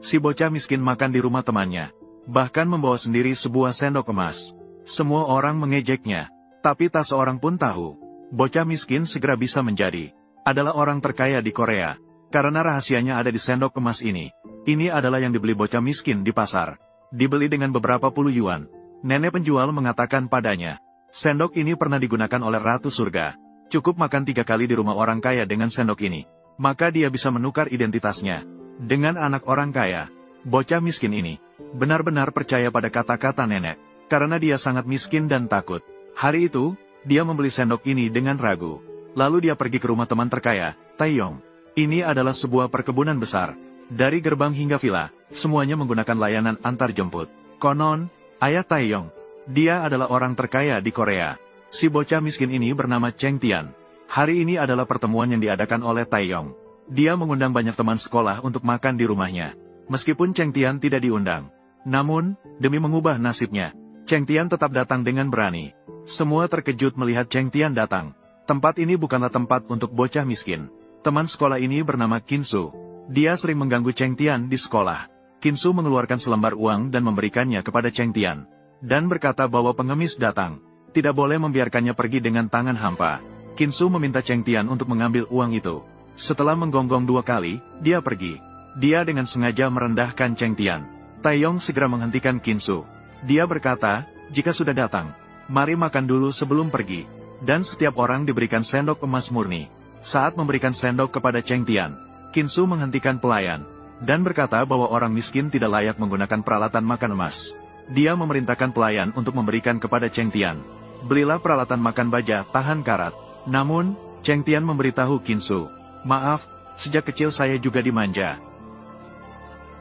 Si bocah miskin makan di rumah temannya, bahkan membawa sendiri sebuah sendok emas. Semua orang mengejeknya, tapi tak seorang pun tahu. Bocah miskin segera bisa menjadi adalah orang terkaya di Korea, karena rahasianya ada di sendok emas ini. Ini adalah yang dibeli bocah miskin di pasar. Dibeli dengan beberapa puluh yuan. Nenek penjual mengatakan padanya, sendok ini pernah digunakan oleh Ratu Surga. Cukup makan 3 kali di rumah orang kaya dengan sendok ini, maka dia bisa menukar identitasnya dengan anak orang kaya. Bocah miskin ini benar-benar percaya pada kata-kata nenek, karena dia sangat miskin dan takut. Hari itu, dia membeli sendok ini dengan ragu. Lalu dia pergi ke rumah teman terkaya, Taeyong. Ini adalah sebuah perkebunan besar. Dari gerbang hingga villa, semuanya menggunakan layanan antar jemput. Konon, ayah Taeyong, dia adalah orang terkaya di Korea. Si bocah miskin ini bernama Cheng Tian. Hari ini adalah pertemuan yang diadakan oleh Taeyong. Dia mengundang banyak teman sekolah untuk makan di rumahnya. Meskipun Cheng Tian tidak diundang. Namun, demi mengubah nasibnya, Cheng Tian tetap datang dengan berani. Semua terkejut melihat Cheng Tian datang. Tempat ini bukanlah tempat untuk bocah miskin. Teman sekolah ini bernama Kinsu. Dia sering mengganggu Cheng Tian di sekolah. Kinsu mengeluarkan selembar uang dan memberikannya kepada Cheng Tian. Dan berkata bahwa pengemis datang. Tidak boleh membiarkannya pergi dengan tangan hampa. Kinsu meminta Cheng Tian untuk mengambil uang itu. Setelah menggonggong 2 kali, dia pergi. Dia dengan sengaja merendahkan Cheng Tian. Taeyong segera menghentikan Kinsu. Dia berkata, jika sudah datang, mari makan dulu sebelum pergi. Dan setiap orang diberikan sendok emas murni. Saat memberikan sendok kepada Cheng Tian, Kinsu menghentikan pelayan, dan berkata bahwa orang miskin tidak layak menggunakan peralatan makan emas. Dia memerintahkan pelayan untuk memberikan kepada Cheng Tian. Belilah peralatan makan baja tahan karat. Namun, Cheng Tian memberitahu Kinsu, maaf, sejak kecil saya juga dimanja.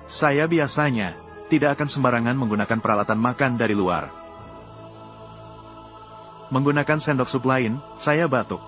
Saya biasanya tidak akan sembarangan menggunakan peralatan makan dari luar. Menggunakan sendok sup lain, saya batuk.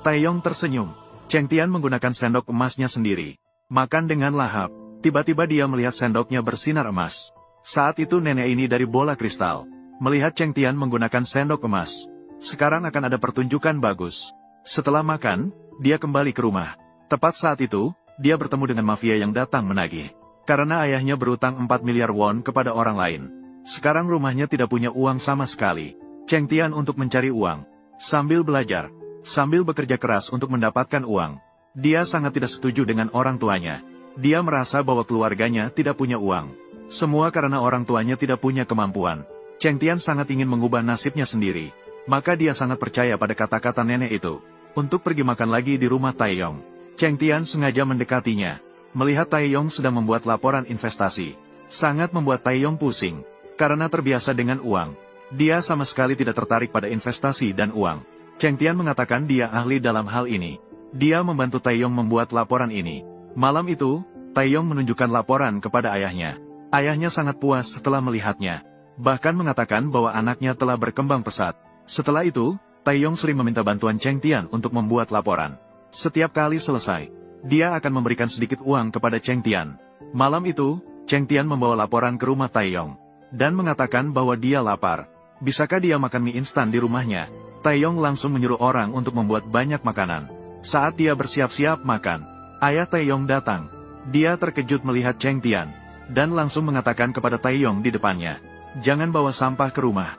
Taeyong tersenyum. Cheng Tian menggunakan sendok emasnya sendiri. Makan dengan lahap. Tiba-tiba dia melihat sendoknya bersinar emas. Saat itu nenek ini dari bola kristal. Melihat Cheng Tian menggunakan sendok emas. Sekarang akan ada pertunjukan bagus. Setelah makan, dia kembali ke rumah. Tepat saat itu, dia bertemu dengan mafia yang datang menagih. Karena ayahnya berutang 4 miliar won kepada orang lain. Sekarang rumahnya tidak punya uang sama sekali. Cheng Tian untuk mencari uang. Sambil belajar. Sambil bekerja keras untuk mendapatkan uang. Dia sangat tidak setuju dengan orang tuanya. Dia merasa bahwa keluarganya tidak punya uang. Semua karena orang tuanya tidak punya kemampuan. Cheng Tian sangat ingin mengubah nasibnya sendiri. Maka dia sangat percaya pada kata-kata nenek itu. Untuk pergi makan lagi di rumah Taeyong. Cheng Tian sengaja mendekatinya. Melihat Taeyong sedang membuat laporan investasi. Sangat membuat Taeyong pusing. Karena terbiasa dengan uang. Dia sama sekali tidak tertarik pada investasi dan uang. Cheng Tian mengatakan dia ahli dalam hal ini. Dia membantu Taeyong membuat laporan ini. Malam itu, Taeyong menunjukkan laporan kepada ayahnya. Ayahnya sangat puas setelah melihatnya. Bahkan mengatakan bahwa anaknya telah berkembang pesat. Setelah itu, Taeyong sering meminta bantuan Cheng Tian untuk membuat laporan. Setiap kali selesai, dia akan memberikan sedikit uang kepada Cheng Tian. Malam itu, Cheng Tian membawa laporan ke rumah Taeyong. Dan mengatakan bahwa dia lapar. Bisakah dia makan mie instan di rumahnya? Taeyong langsung menyuruh orang untuk membuat banyak makanan. Saat dia bersiap-siap makan, ayah Taeyong datang. Dia terkejut melihat Cheng Tian. Dan langsung mengatakan kepada Taeyong di depannya, jangan bawa sampah ke rumah.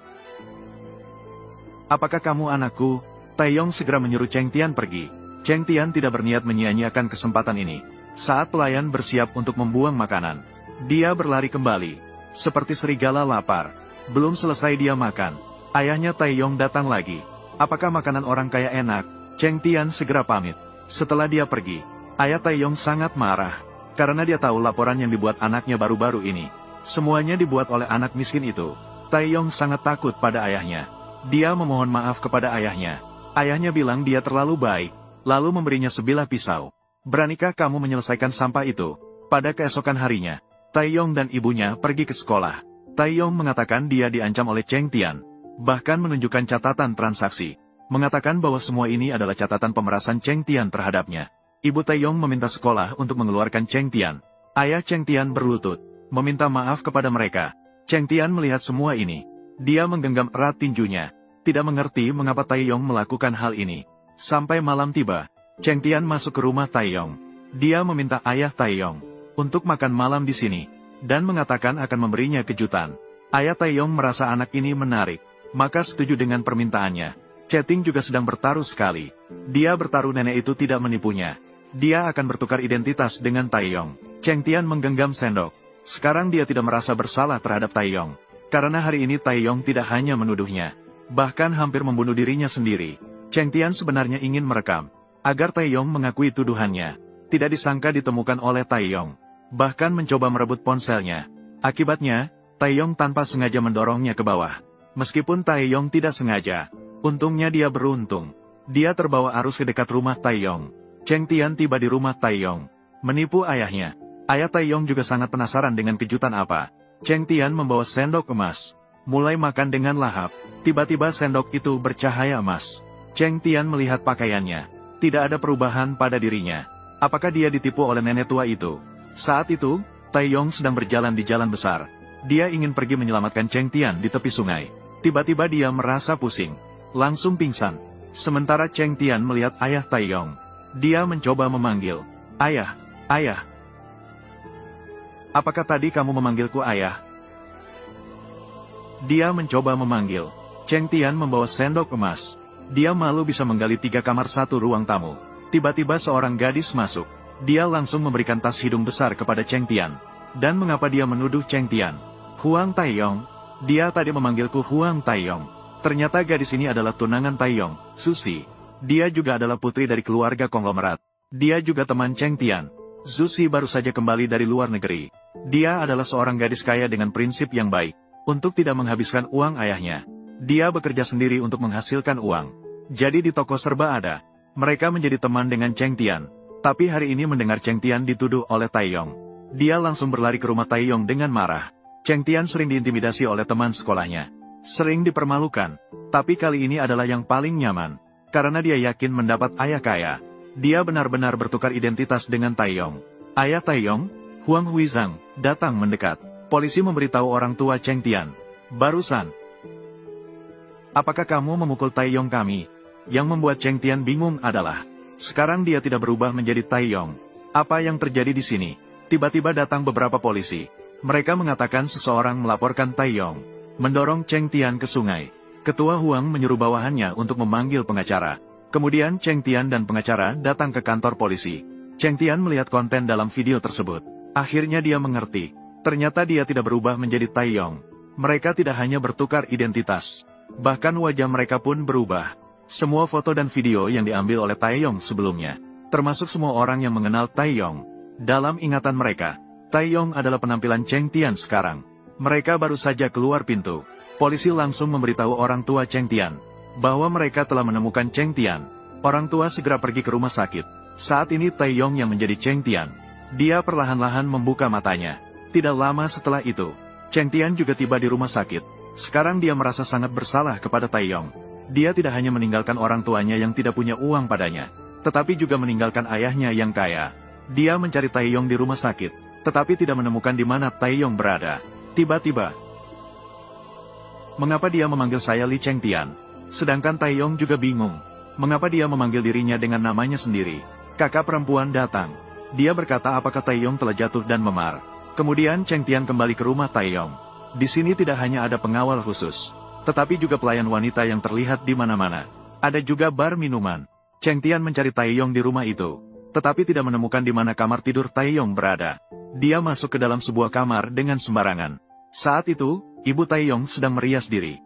Apakah kamu anakku? Taeyong segera menyuruh Cheng Tian pergi. Cheng Tian tidak berniat menyia-nyiakan kesempatan ini. Saat pelayan bersiap untuk membuang makanan, dia berlari kembali. Seperti serigala lapar. Belum selesai dia makan. Ayahnya Taeyong datang lagi. Apakah makanan orang kaya enak? Cheng Tian segera pamit. Setelah dia pergi, ayah Taeyong sangat marah. Karena dia tahu laporan yang dibuat anaknya baru-baru ini. Semuanya dibuat oleh anak miskin itu. Taeyong sangat takut pada ayahnya. Dia memohon maaf kepada ayahnya. Ayahnya bilang dia terlalu baik. Lalu memberinya sebilah pisau. Beranikah kamu menyelesaikan sampah itu? Pada keesokan harinya, Taeyong dan ibunya pergi ke sekolah. Taeyong mengatakan dia diancam oleh Cheng Tian. Bahkan menunjukkan catatan transaksi. Mengatakan bahwa semua ini adalah catatan pemerasan Cheng Tian terhadapnya. Ibu Taeyong meminta sekolah untuk mengeluarkan Cheng Tian. Ayah Cheng Tian berlutut, meminta maaf kepada mereka. Cheng Tian melihat semua ini. Dia menggenggam erat tinjunya. Tidak mengerti mengapa Taeyong melakukan hal ini. Sampai malam tiba, Cheng Tian masuk ke rumah Taeyong. Dia meminta ayah Taeyong untuk makan malam di sini, dan mengatakan akan memberinya kejutan. Ayah Taeyong merasa anak ini menarik, maka setuju dengan permintaannya. Ceting juga sedang bertaruh sekali. Dia bertaruh nenek itu tidak menipunya. Dia akan bertukar identitas dengan Taeyong. Cheng Tian menggenggam sendok. Sekarang dia tidak merasa bersalah terhadap Taeyong. Karena hari ini Taeyong tidak hanya menuduhnya, bahkan hampir membunuh dirinya sendiri. Cheng Tian sebenarnya ingin merekam, agar Taeyong mengakui tuduhannya. Tidak disangka ditemukan oleh Taeyong, bahkan mencoba merebut ponselnya. Akibatnya, Taeyong tanpa sengaja mendorongnya ke bawah. Meskipun Taeyong tidak sengaja, untungnya dia beruntung. Dia terbawa arus ke dekat rumah Taeyong. Cheng Tian tiba di rumah Taeyong, menipu ayahnya. Ayah Taeyong juga sangat penasaran dengan kejutan apa. Cheng Tian membawa sendok emas, mulai makan dengan lahap. Tiba-tiba sendok itu bercahaya emas. Cheng Tian melihat pakaiannya. Tidak ada perubahan pada dirinya. Apakah dia ditipu oleh nenek tua itu? Saat itu, Taeyong sedang berjalan di jalan besar. Dia ingin pergi menyelamatkan Cheng Tian di tepi sungai. Tiba-tiba dia merasa pusing, langsung pingsan. Sementara Cheng Tian melihat ayah Taeyong. Dia mencoba memanggil, "Ayah, ayah. Apakah tadi kamu memanggilku ayah?" Dia mencoba memanggil. Cheng Tian membawa sendok emas. Dia malu bisa menggali 3 kamar 1 ruang tamu. Tiba-tiba seorang gadis masuk. Dia langsung memberikan tas hidung besar kepada Cheng Tian. Dan mengapa dia menuduh Cheng Tian? "Huang Taeyong, dia tadi memanggilku Huang Taeyong." Ternyata gadis ini adalah tunangan Taeyong, Susi. Dia juga adalah putri dari keluarga konglomerat. Dia juga teman Cheng Tian. Susi baru saja kembali dari luar negeri. Dia adalah seorang gadis kaya dengan prinsip yang baik, untuk tidak menghabiskan uang ayahnya. Dia bekerja sendiri untuk menghasilkan uang. Jadi di toko serba ada. Mereka menjadi teman dengan Cheng Tian. Tapi hari ini mendengar Cheng Tian dituduh oleh Taeyong, dia langsung berlari ke rumah Taeyong dengan marah. Cheng Tian sering diintimidasi oleh teman sekolahnya. Sering dipermalukan. Tapi kali ini adalah yang paling nyaman. Karena dia yakin mendapat ayah kaya. Dia benar-benar bertukar identitas dengan Taeyong. Ayah Taeyong, Huang Huizang, datang mendekat. Polisi memberitahu orang tua Cheng Tian. "Barusan, apakah kamu memukul Taeyong kami?" Yang membuat Cheng Tian bingung adalah, sekarang dia tidak berubah menjadi Taeyong. Apa yang terjadi di sini? Tiba-tiba datang beberapa polisi. Mereka mengatakan seseorang melaporkan Taeyong mendorong Cheng Tian ke sungai. Ketua Huang menyuruh bawahannya untuk memanggil pengacara. Kemudian Cheng Tian dan pengacara datang ke kantor polisi. Cheng Tian melihat konten dalam video tersebut. Akhirnya dia mengerti. Ternyata dia tidak berubah menjadi Taeyong. Mereka tidak hanya bertukar identitas, bahkan wajah mereka pun berubah. Semua foto dan video yang diambil oleh Taeyong sebelumnya, termasuk semua orang yang mengenal Taeyong. Dalam ingatan mereka, Taeyong adalah penampilan Cheng Tian sekarang. Mereka baru saja keluar pintu. Polisi langsung memberitahu orang tua Cheng Tian bahwa mereka telah menemukan Cheng Tian. Orang tua segera pergi ke rumah sakit. Saat ini Taeyong yang menjadi Cheng Tian. Dia perlahan-lahan membuka matanya. Tidak lama setelah itu, Cheng Tian juga tiba di rumah sakit. Sekarang dia merasa sangat bersalah kepada Taeyong. Dia tidak hanya meninggalkan orang tuanya yang tidak punya uang padanya, tetapi juga meninggalkan ayahnya yang kaya. Dia mencari Taeyong di rumah sakit, tetapi tidak menemukan di mana Taeyong berada. Tiba-tiba, mengapa dia memanggil saya Li Cheng Tian? Sedangkan Taeyong juga bingung, mengapa dia memanggil dirinya dengan namanya sendiri. Kakak perempuan datang. Dia berkata apakah Taeyong telah jatuh dan memar. Kemudian Cheng Tian kembali ke rumah Taeyong. Di sini tidak hanya ada pengawal khusus, tetapi juga pelayan wanita yang terlihat di mana-mana. Ada juga bar minuman. Cheng Tian mencari Taeyong di rumah itu, tetapi tidak menemukan di mana kamar tidur Taeyong berada. Dia masuk ke dalam sebuah kamar dengan sembarangan. Saat itu, ibu Taeyong sedang merias diri.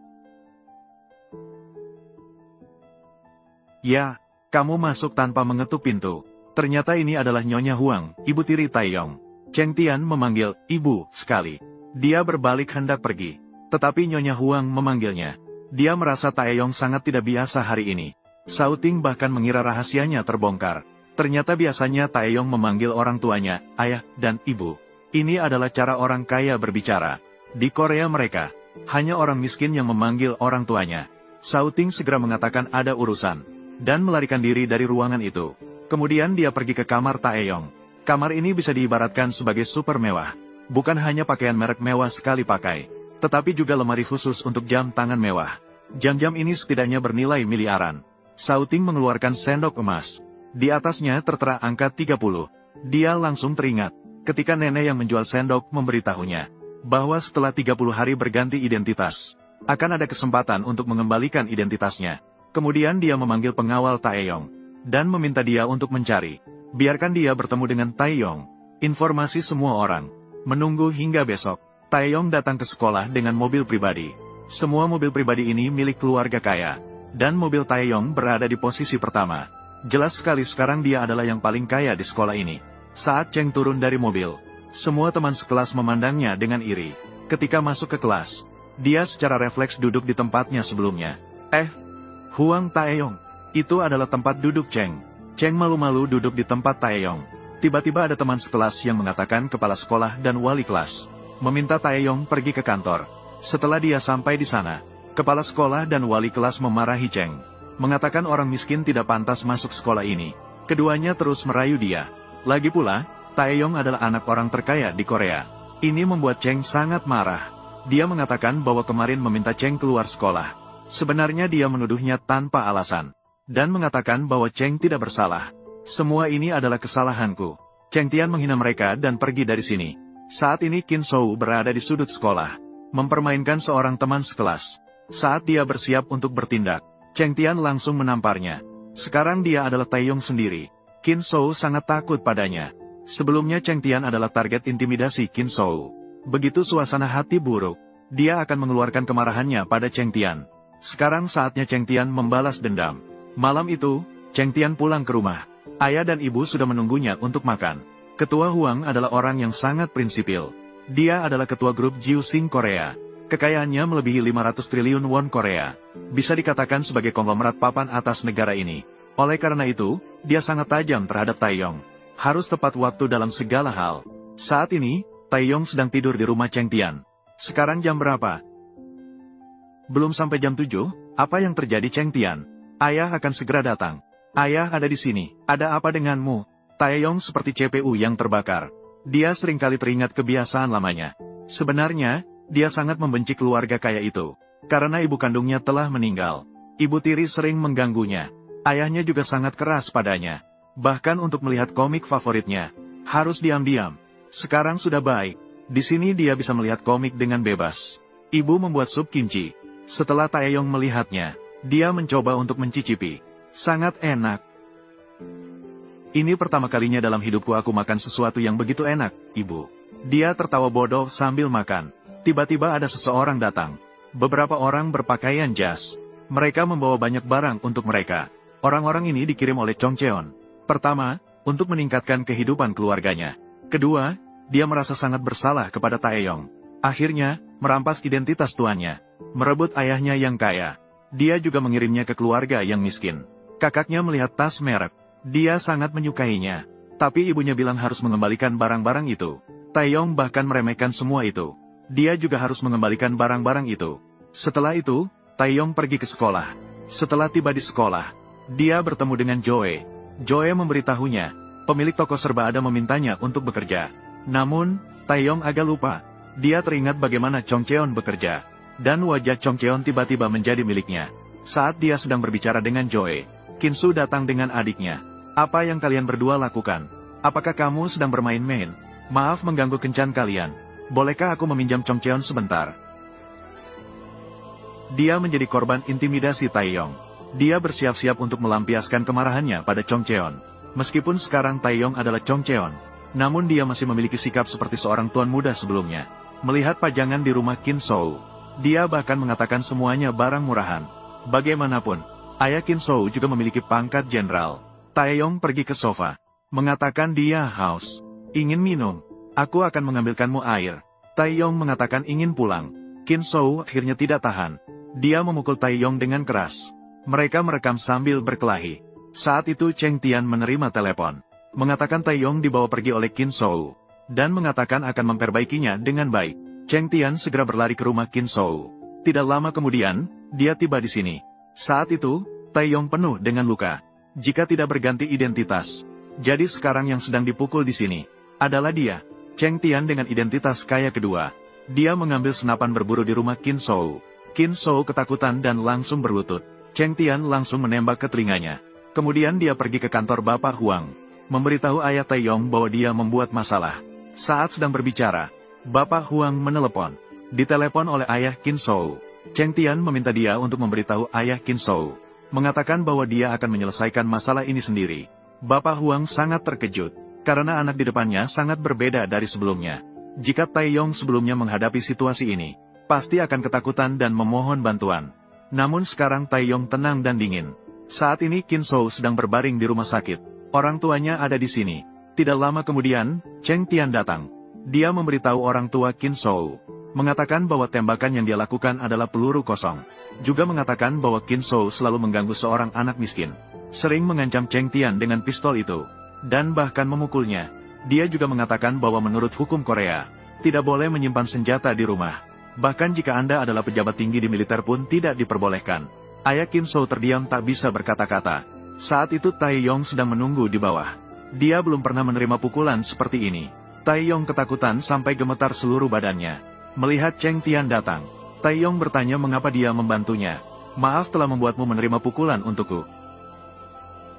"Ya, kamu masuk tanpa mengetuk pintu." Ternyata ini adalah Nyonya Huang, ibu tiri Taeyong. Cheng Tian memanggil, "Ibu," sekali. Dia berbalik hendak pergi. Tetapi Nyonya Huang memanggilnya. Dia merasa Taeyong sangat tidak biasa hari ini. Shao Ting bahkan mengira rahasianya terbongkar. Ternyata biasanya Taeyong memanggil orang tuanya, ayah, dan ibu. Ini adalah cara orang kaya berbicara. Di Korea mereka, hanya orang miskin yang memanggil orang tuanya. Shao Ting segera mengatakan ada urusan, dan melarikan diri dari ruangan itu. Kemudian dia pergi ke kamar Taeyong. Kamar ini bisa diibaratkan sebagai super mewah. Bukan hanya pakaian merek mewah sekali pakai, tetapi juga lemari khusus untuk jam tangan mewah. Jam-jam ini setidaknya bernilai miliaran. Shao Ting mengeluarkan sendok emas. Di atasnya tertera angka 30. Dia langsung teringat. ketika nenek yang menjual sendok memberitahunya bahwa setelah 30 hari berganti identitas, akan ada kesempatan untuk mengembalikan identitasnya. Kemudian dia memanggil pengawal Taeyong dan meminta dia untuk mencari. Biarkan dia bertemu dengan Taeyong. Informasi semua orang. Menunggu hingga besok. Taeyong datang ke sekolah dengan mobil pribadi. Semua mobil pribadi ini milik keluarga kaya. Dan mobil Taeyong berada di posisi pertama. Jelas sekali sekarang dia adalah yang paling kaya di sekolah ini. Saat Cheng turun dari mobil, semua teman sekelas memandangnya dengan iri. Ketika masuk ke kelas, dia secara refleks duduk di tempatnya sebelumnya. Huang Taeyong. Itu adalah tempat duduk Cheng. Cheng malu-malu duduk di tempat Taeyong. Tiba-tiba ada teman sekelas yang mengatakan kepala sekolah dan wali kelas meminta Taeyong pergi ke kantor. Setelah dia sampai di sana, kepala sekolah dan wali kelas memarahi Cheng, mengatakan orang miskin tidak pantas masuk sekolah ini. Keduanya terus merayu dia. Lagi pula, Taeyong adalah anak orang terkaya di Korea. Ini membuat Cheng sangat marah. Dia mengatakan bahwa kemarin meminta Cheng keluar sekolah. Sebenarnya dia menuduhnya tanpa alasan, dan mengatakan bahwa Cheng tidak bersalah. Semua ini adalah kesalahanku. Cheng Tian menghina mereka dan pergi dari sini. Saat ini Qin Shou berada di sudut sekolah, mempermainkan seorang teman sekelas. Saat dia bersiap untuk bertindak, Cheng Tian langsung menamparnya. Sekarang dia adalah Taeyong sendiri. Qin Shou sangat takut padanya. Sebelumnya Cheng Tian adalah target intimidasi Qin Shou. Begitu suasana hati buruk, dia akan mengeluarkan kemarahannya pada Cheng Tian. Sekarang saatnya Cheng Tian membalas dendam. Malam itu, Cheng Tian pulang ke rumah. Ayah dan ibu sudah menunggunya untuk makan. Ketua Huang adalah orang yang sangat prinsipil. Dia adalah ketua grup Jiu Xing Korea. Kekayaannya melebihi 500 triliun won Korea. Bisa dikatakan sebagai konglomerat papan atas negara ini. Oleh karena itu, dia sangat tajam terhadap Taeyong. Harus tepat waktu dalam segala hal. Saat ini, Taeyong sedang tidur di rumah Cheng Tian. Sekarang jam berapa? Belum sampai jam 7, apa yang terjadi Cheng Tian? Ayah akan segera datang. Ayah ada di sini, ada apa denganmu? Taeyong seperti CPU yang terbakar. Dia seringkali teringat kebiasaan lamanya. Sebenarnya, dia sangat membenci keluarga kaya itu. Karena ibu kandungnya telah meninggal. Ibu tiri sering mengganggunya. Ayahnya juga sangat keras padanya. Bahkan untuk melihat komik favoritnya, harus diam-diam. Sekarang sudah baik. Di sini dia bisa melihat komik dengan bebas. Ibu membuat sup kimchi. Setelah Taeyong melihatnya, dia mencoba untuk mencicipi. Sangat enak. Ini pertama kalinya dalam hidupku aku makan sesuatu yang begitu enak, ibu. Dia tertawa bodoh sambil makan. Tiba-tiba ada seseorang datang. Beberapa orang berpakaian jas. Mereka membawa banyak barang untuk mereka. Orang-orang ini dikirim oleh Chong Cheon. Pertama, untuk meningkatkan kehidupan keluarganya. Kedua, dia merasa sangat bersalah kepada Taeyong. Akhirnya, merampas identitas tuannya. Merebut ayahnya yang kaya. Dia juga mengirimnya ke keluarga yang miskin. Kakaknya melihat tas merek. Dia sangat menyukainya. Tapi ibunya bilang harus mengembalikan barang-barang itu. Taeyong bahkan meremehkan semua itu. Dia juga harus mengembalikan barang-barang itu. Setelah itu, Taeyong pergi ke sekolah. Setelah tiba di sekolah, dia bertemu dengan Joe. Joe memberitahunya, pemilik toko serba ada memintanya untuk bekerja. Namun, Taeyong agak lupa. Dia teringat bagaimana Chong Cheon bekerja. Dan wajah Chong Cheon tiba-tiba menjadi miliknya. Saat dia sedang berbicara dengan Joe, Qin Su datang dengan adiknya. Apa yang kalian berdua lakukan? Apakah kamu sedang bermain-main? Maaf mengganggu kencan kalian. Bolehkah aku meminjam Chong Cheon sebentar? Dia menjadi korban intimidasi Taeyong. Dia bersiap-siap untuk melampiaskan kemarahannya pada Chong Cheon. Meskipun sekarang Taeyong adalah Chong Cheon, namun dia masih memiliki sikap seperti seorang tuan muda sebelumnya. Melihat pajangan di rumah Qin Shou, dia bahkan mengatakan semuanya barang murahan. Bagaimanapun, ayah Qin Shou juga memiliki pangkat jenderal. Taeyong pergi ke sofa, mengatakan dia haus. Ingin minum? Aku akan mengambilkanmu air. Taeyong mengatakan ingin pulang. Qin Shou akhirnya tidak tahan. Dia memukul Taeyong dengan keras. Mereka merekam sambil berkelahi. Saat itu Cheng Tian menerima telepon, mengatakan Taeyong dibawa pergi oleh Qin Shou, dan mengatakan akan memperbaikinya dengan baik. Cheng Tian segera berlari ke rumah Qin Shou. Tidak lama kemudian, dia tiba di sini. Saat itu, Taeyong penuh dengan luka. Jika tidak berganti identitas, jadi sekarang yang sedang dipukul di sini adalah dia, Cheng Tian dengan identitas kaya kedua. Dia mengambil senapan berburu di rumah Qin Shou. Qin Shou ketakutan dan langsung berlutut. Cheng Tian langsung menembak ke telinganya. Kemudian dia pergi ke kantor Bapak Huang, memberitahu ayah Taeyong bahwa dia membuat masalah. Saat sedang berbicara, Bapak Huang menelepon. Ditelepon oleh ayah Qin Shou. Cheng Tian meminta dia untuk memberitahu ayah Qin Shou, mengatakan bahwa dia akan menyelesaikan masalah ini sendiri. Bapak Huang sangat terkejut, karena anak di depannya sangat berbeda dari sebelumnya. Jika Taeyong sebelumnya menghadapi situasi ini, pasti akan ketakutan dan memohon bantuan. Namun sekarang Taeyong tenang dan dingin. Saat ini Qin Shou sedang berbaring di rumah sakit. Orang tuanya ada di sini. Tidak lama kemudian, Cheng Tian datang. Dia memberitahu orang tua Qin Shou, mengatakan bahwa tembakan yang dia lakukan adalah peluru kosong. Juga mengatakan bahwa Qin Shou selalu mengganggu seorang anak miskin. Sering mengancam Cheng Tian dengan pistol itu, dan bahkan memukulnya. Dia juga mengatakan bahwa menurut hukum Korea, tidak boleh menyimpan senjata di rumah. Bahkan jika Anda adalah pejabat tinggi di militer pun tidak diperbolehkan. Ayah Qin Shou terdiam tak bisa berkata-kata. Saat itu Taeyong sedang menunggu di bawah. Dia belum pernah menerima pukulan seperti ini. Taeyong ketakutan sampai gemetar seluruh badannya. Melihat Cheng Tian datang, Taeyong bertanya mengapa dia membantunya. Maaf telah membuatmu menerima pukulan untukku.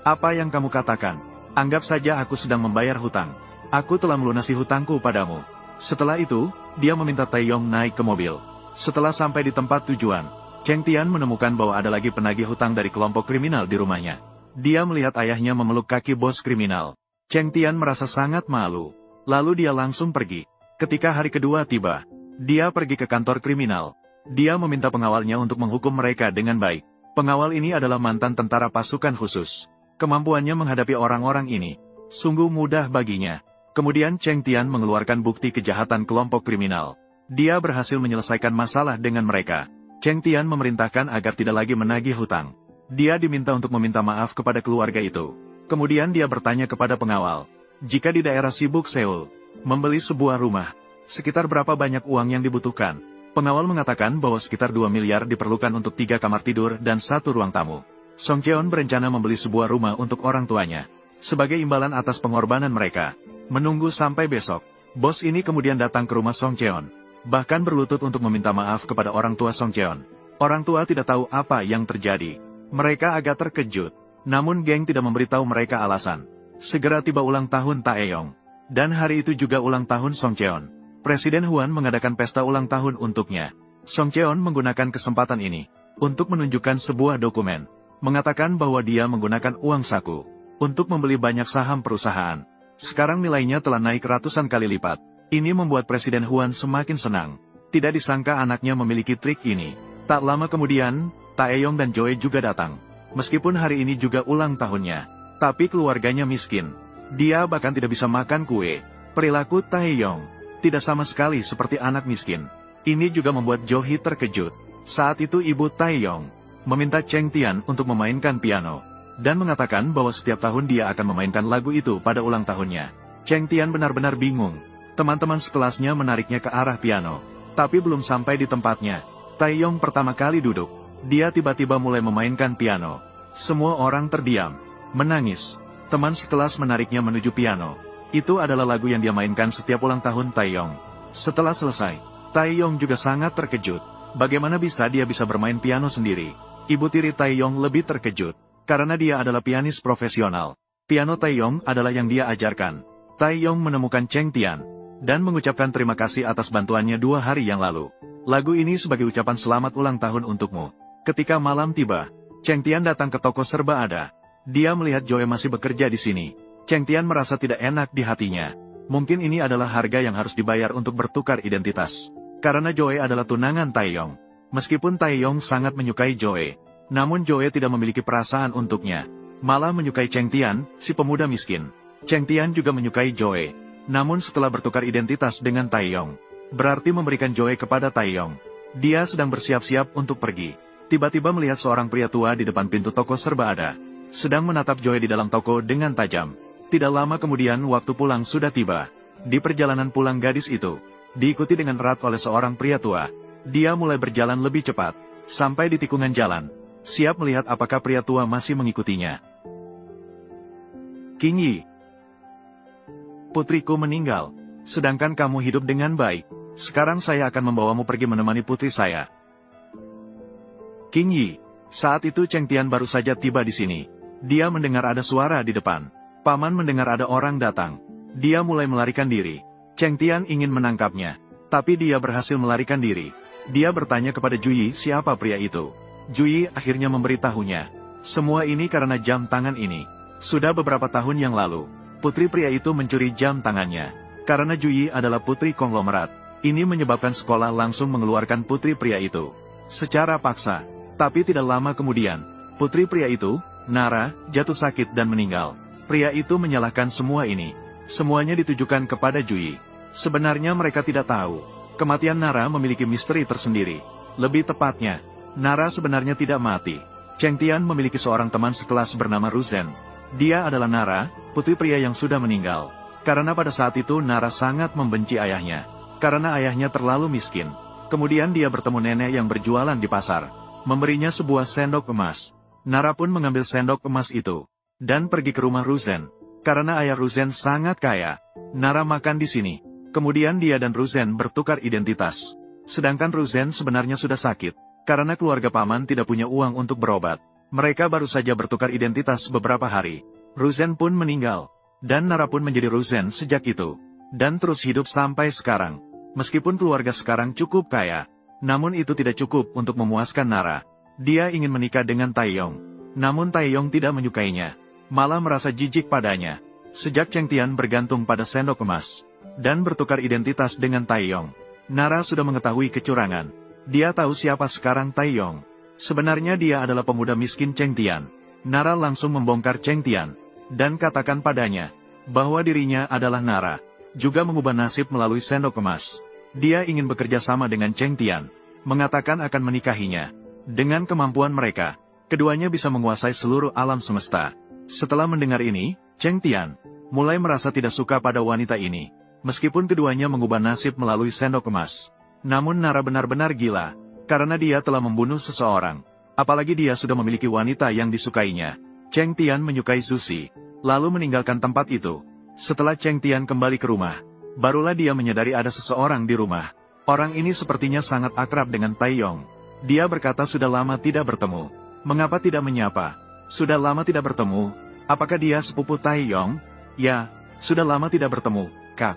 Apa yang kamu katakan? Anggap saja aku sedang membayar hutang. Aku telah melunasi hutangku padamu. Setelah itu, dia meminta Taeyong naik ke mobil. Setelah sampai di tempat tujuan, Cheng Tian menemukan bahwa ada lagi penagih hutang dari kelompok kriminal di rumahnya. Dia melihat ayahnya memeluk kaki bos kriminal. Cheng Tian merasa sangat malu. Lalu dia langsung pergi. Ketika hari kedua tiba, dia pergi ke kantor kriminal. Dia meminta pengawalnya untuk menghukum mereka dengan baik. Pengawal ini adalah mantan tentara pasukan khusus. Kemampuannya menghadapi orang-orang ini sungguh mudah baginya. Kemudian Cheng Tian mengeluarkan bukti kejahatan kelompok kriminal. Dia berhasil menyelesaikan masalah dengan mereka. Cheng Tian memerintahkan agar tidak lagi menagih hutang. Dia diminta untuk meminta maaf kepada keluarga itu. Kemudian dia bertanya kepada pengawal, jika di daerah sibuk Seoul membeli sebuah rumah, sekitar berapa banyak uang yang dibutuhkan? Pengawal mengatakan bahwa sekitar 2 miliar diperlukan untuk 3 kamar tidur dan 1 ruang tamu. Song Cheon berencana membeli sebuah rumah untuk orang tuanya. Sebagai imbalan atas pengorbanan mereka, menunggu sampai besok, bos ini kemudian datang ke rumah Song Cheon. Bahkan berlutut untuk meminta maaf kepada orang tua Song Cheon. Orang tua tidak tahu apa yang terjadi. Mereka agak terkejut. Namun geng tidak memberitahu mereka alasan. Segera tiba ulang tahun Taeyong. Dan hari itu juga ulang tahun Song Cheon. Presiden Huan mengadakan pesta ulang tahun untuknya. Song Cheon menggunakan kesempatan ini untuk menunjukkan sebuah dokumen, mengatakan bahwa dia menggunakan uang saku untuk membeli banyak saham perusahaan. Sekarang nilainya telah naik ratusan kali lipat. Ini membuat Presiden Huan semakin senang. Tidak disangka anaknya memiliki trik ini. Tak lama kemudian, Taeyong dan Joy juga datang. Meskipun hari ini juga ulang tahunnya, tapi keluarganya miskin. Dia bahkan tidak bisa makan kue. Perilaku Taeyong tidak sama sekali seperti anak miskin. Ini juga membuat Johi terkejut. Saat itu ibu Taeyong meminta Cheng Tian untuk memainkan piano, dan mengatakan bahwa setiap tahun dia akan memainkan lagu itu pada ulang tahunnya. Cheng Tian benar-benar bingung. Teman-teman sekelasnya menariknya ke arah piano, tapi belum sampai di tempatnya. Taeyong pertama kali duduk. Dia tiba-tiba mulai memainkan piano. Semua orang terdiam, menangis. Teman sekelas menariknya menuju piano. Itu adalah lagu yang dia mainkan setiap ulang tahun Taeyong. Setelah selesai, Taeyong juga sangat terkejut. Bagaimana bisa dia bisa bermain piano sendiri? Ibu tiri Taeyong lebih terkejut, karena dia adalah pianis profesional. Piano Taeyong adalah yang dia ajarkan. Taeyong menemukan Cheng Tian dan mengucapkan terima kasih atas bantuannya 2 hari yang lalu. Lagu ini sebagai ucapan selamat ulang tahun untukmu. Ketika malam tiba, Cheng Tian datang ke toko serba ada. Dia melihat Joy masih bekerja di sini. Cheng Tian merasa tidak enak di hatinya. Mungkin ini adalah harga yang harus dibayar untuk bertukar identitas. Karena Joy adalah tunangan Taeyong. Meskipun Taeyong sangat menyukai Joy, namun Joy tidak memiliki perasaan untuknya. Malah menyukai Cheng Tian, si pemuda miskin. Cheng Tian juga menyukai Joy. Namun setelah bertukar identitas dengan Taeyong, berarti memberikan Joy kepada Taeyong. Dia sedang bersiap-siap untuk pergi. Tiba-tiba melihat seorang pria tua di depan pintu toko serba ada, sedang menatap Joy di dalam toko dengan tajam. Tidak lama kemudian waktu pulang sudah tiba. Di perjalanan pulang gadis itu, diikuti dengan erat oleh seorang pria tua. Dia mulai berjalan lebih cepat, sampai di tikungan jalan, siap melihat apakah pria tua masih mengikutinya. King Yi, putriku meninggal, sedangkan kamu hidup dengan baik. Sekarang saya akan membawamu pergi menemani putri saya. King Yi, saat itu Cheng Tian baru saja tiba di sini. Dia mendengar ada suara di depan. Paman mendengar ada orang datang. Dia mulai melarikan diri. Cheng Tian ingin menangkapnya, tapi dia berhasil melarikan diri. Dia bertanya kepada Juyi siapa pria itu. Juyi akhirnya memberitahunya. Semua ini karena jam tangan ini. Sudah beberapa tahun yang lalu, putri pria itu mencuri jam tangannya. Karena Juyi adalah putri konglomerat, ini menyebabkan sekolah langsung mengeluarkan putri pria itu secara paksa. Tapi tidak lama kemudian, putri pria itu, Nara, jatuh sakit dan meninggal. Pria itu menyalahkan semua ini. Semuanya ditujukan kepada Juyi. Sebenarnya mereka tidak tahu, kematian Nara memiliki misteri tersendiri. Lebih tepatnya, Nara sebenarnya tidak mati. Cheng Tian memiliki seorang teman sekelas bernama Ruzen. Dia adalah Nara, putri pria yang sudah meninggal. Karena pada saat itu Nara sangat membenci ayahnya. Karena ayahnya terlalu miskin. Kemudian dia bertemu nenek yang berjualan di pasar. Memberinya sebuah sendok emas. Nara pun mengambil sendok emas itu. Dan pergi ke rumah Ruzen. Karena ayah Ruzen sangat kaya. Nara makan di sini. Kemudian dia dan Ruzen bertukar identitas. Sedangkan Ruzen sebenarnya sudah sakit. Karena keluarga paman tidak punya uang untuk berobat. Mereka baru saja bertukar identitas beberapa hari. Ruzen pun meninggal. Dan Nara pun menjadi Ruzen sejak itu. Dan terus hidup sampai sekarang. Meskipun keluarga sekarang cukup kaya, namun itu tidak cukup untuk memuaskan Nara. Dia ingin menikah dengan Taeyong. Namun Taeyong tidak menyukainya. Malah merasa jijik padanya. Sejak Cheng Tian bergantung pada sendok emas. Dan bertukar identitas dengan Taeyong. Nara sudah mengetahui kecurangan. Dia tahu siapa sekarang Taeyong. Sebenarnya dia adalah pemuda miskin Cheng Tian. Nara langsung membongkar Cheng Tian. Dan katakan padanya, bahwa dirinya adalah Nara. Juga mengubah nasib melalui sendok emas. Dia ingin bekerja sama dengan Cheng Tian. Mengatakan akan menikahinya. Dengan kemampuan mereka, keduanya bisa menguasai seluruh alam semesta. Setelah mendengar ini, Cheng Tian mulai merasa tidak suka pada wanita ini. Meskipun keduanya mengubah nasib melalui sendok emas. Namun Nara benar-benar gila, karena dia telah membunuh seseorang. Apalagi dia sudah memiliki wanita yang disukainya. Cheng Tian menyukai Zushi, lalu meninggalkan tempat itu. Setelah Cheng Tian kembali ke rumah, barulah dia menyadari ada seseorang di rumah. Orang ini sepertinya sangat akrab dengan Taeyong. Dia berkata sudah lama tidak bertemu. Mengapa tidak menyapa? Sudah lama tidak bertemu. Apakah dia sepupu Taeyong? Ya, sudah lama tidak bertemu, Kak.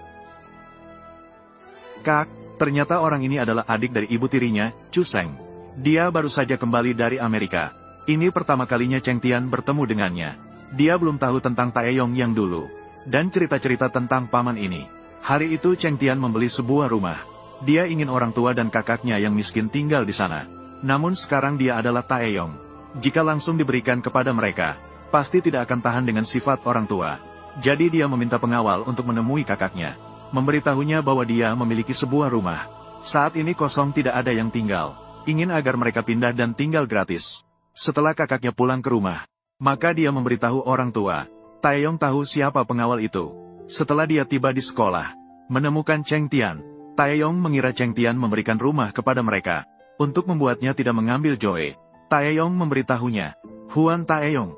Kak. Ternyata orang ini adalah adik dari ibu tirinya, Chu Seng. Dia baru saja kembali dari Amerika. Ini pertama kalinya Cheng Tian bertemu dengannya. Dia belum tahu tentang Taeyong yang dulu. Dan cerita-cerita tentang paman ini. Hari itu Cheng Tian membeli sebuah rumah. Dia ingin orang tua dan kakaknya yang miskin tinggal di sana. Namun sekarang dia adalah Taeyong. Jika langsung diberikan kepada mereka, pasti tidak akan tahan dengan sifat orang tua. Jadi dia meminta pengawal untuk menemui kakaknya. Memberitahunya bahwa dia memiliki sebuah rumah. Saat ini kosong tidak ada yang tinggal. Ingin agar mereka pindah dan tinggal gratis. Setelah kakaknya pulang ke rumah, maka dia memberitahu orang tua. Taeyong tahu siapa pengawal itu. Setelah dia tiba di sekolah, menemukan Cheng Tian. Taeyong mengira Cheng Tian memberikan rumah kepada mereka. Untuk membuatnya tidak mengambil Joe. Taeyong memberitahunya, Huan Taeyong.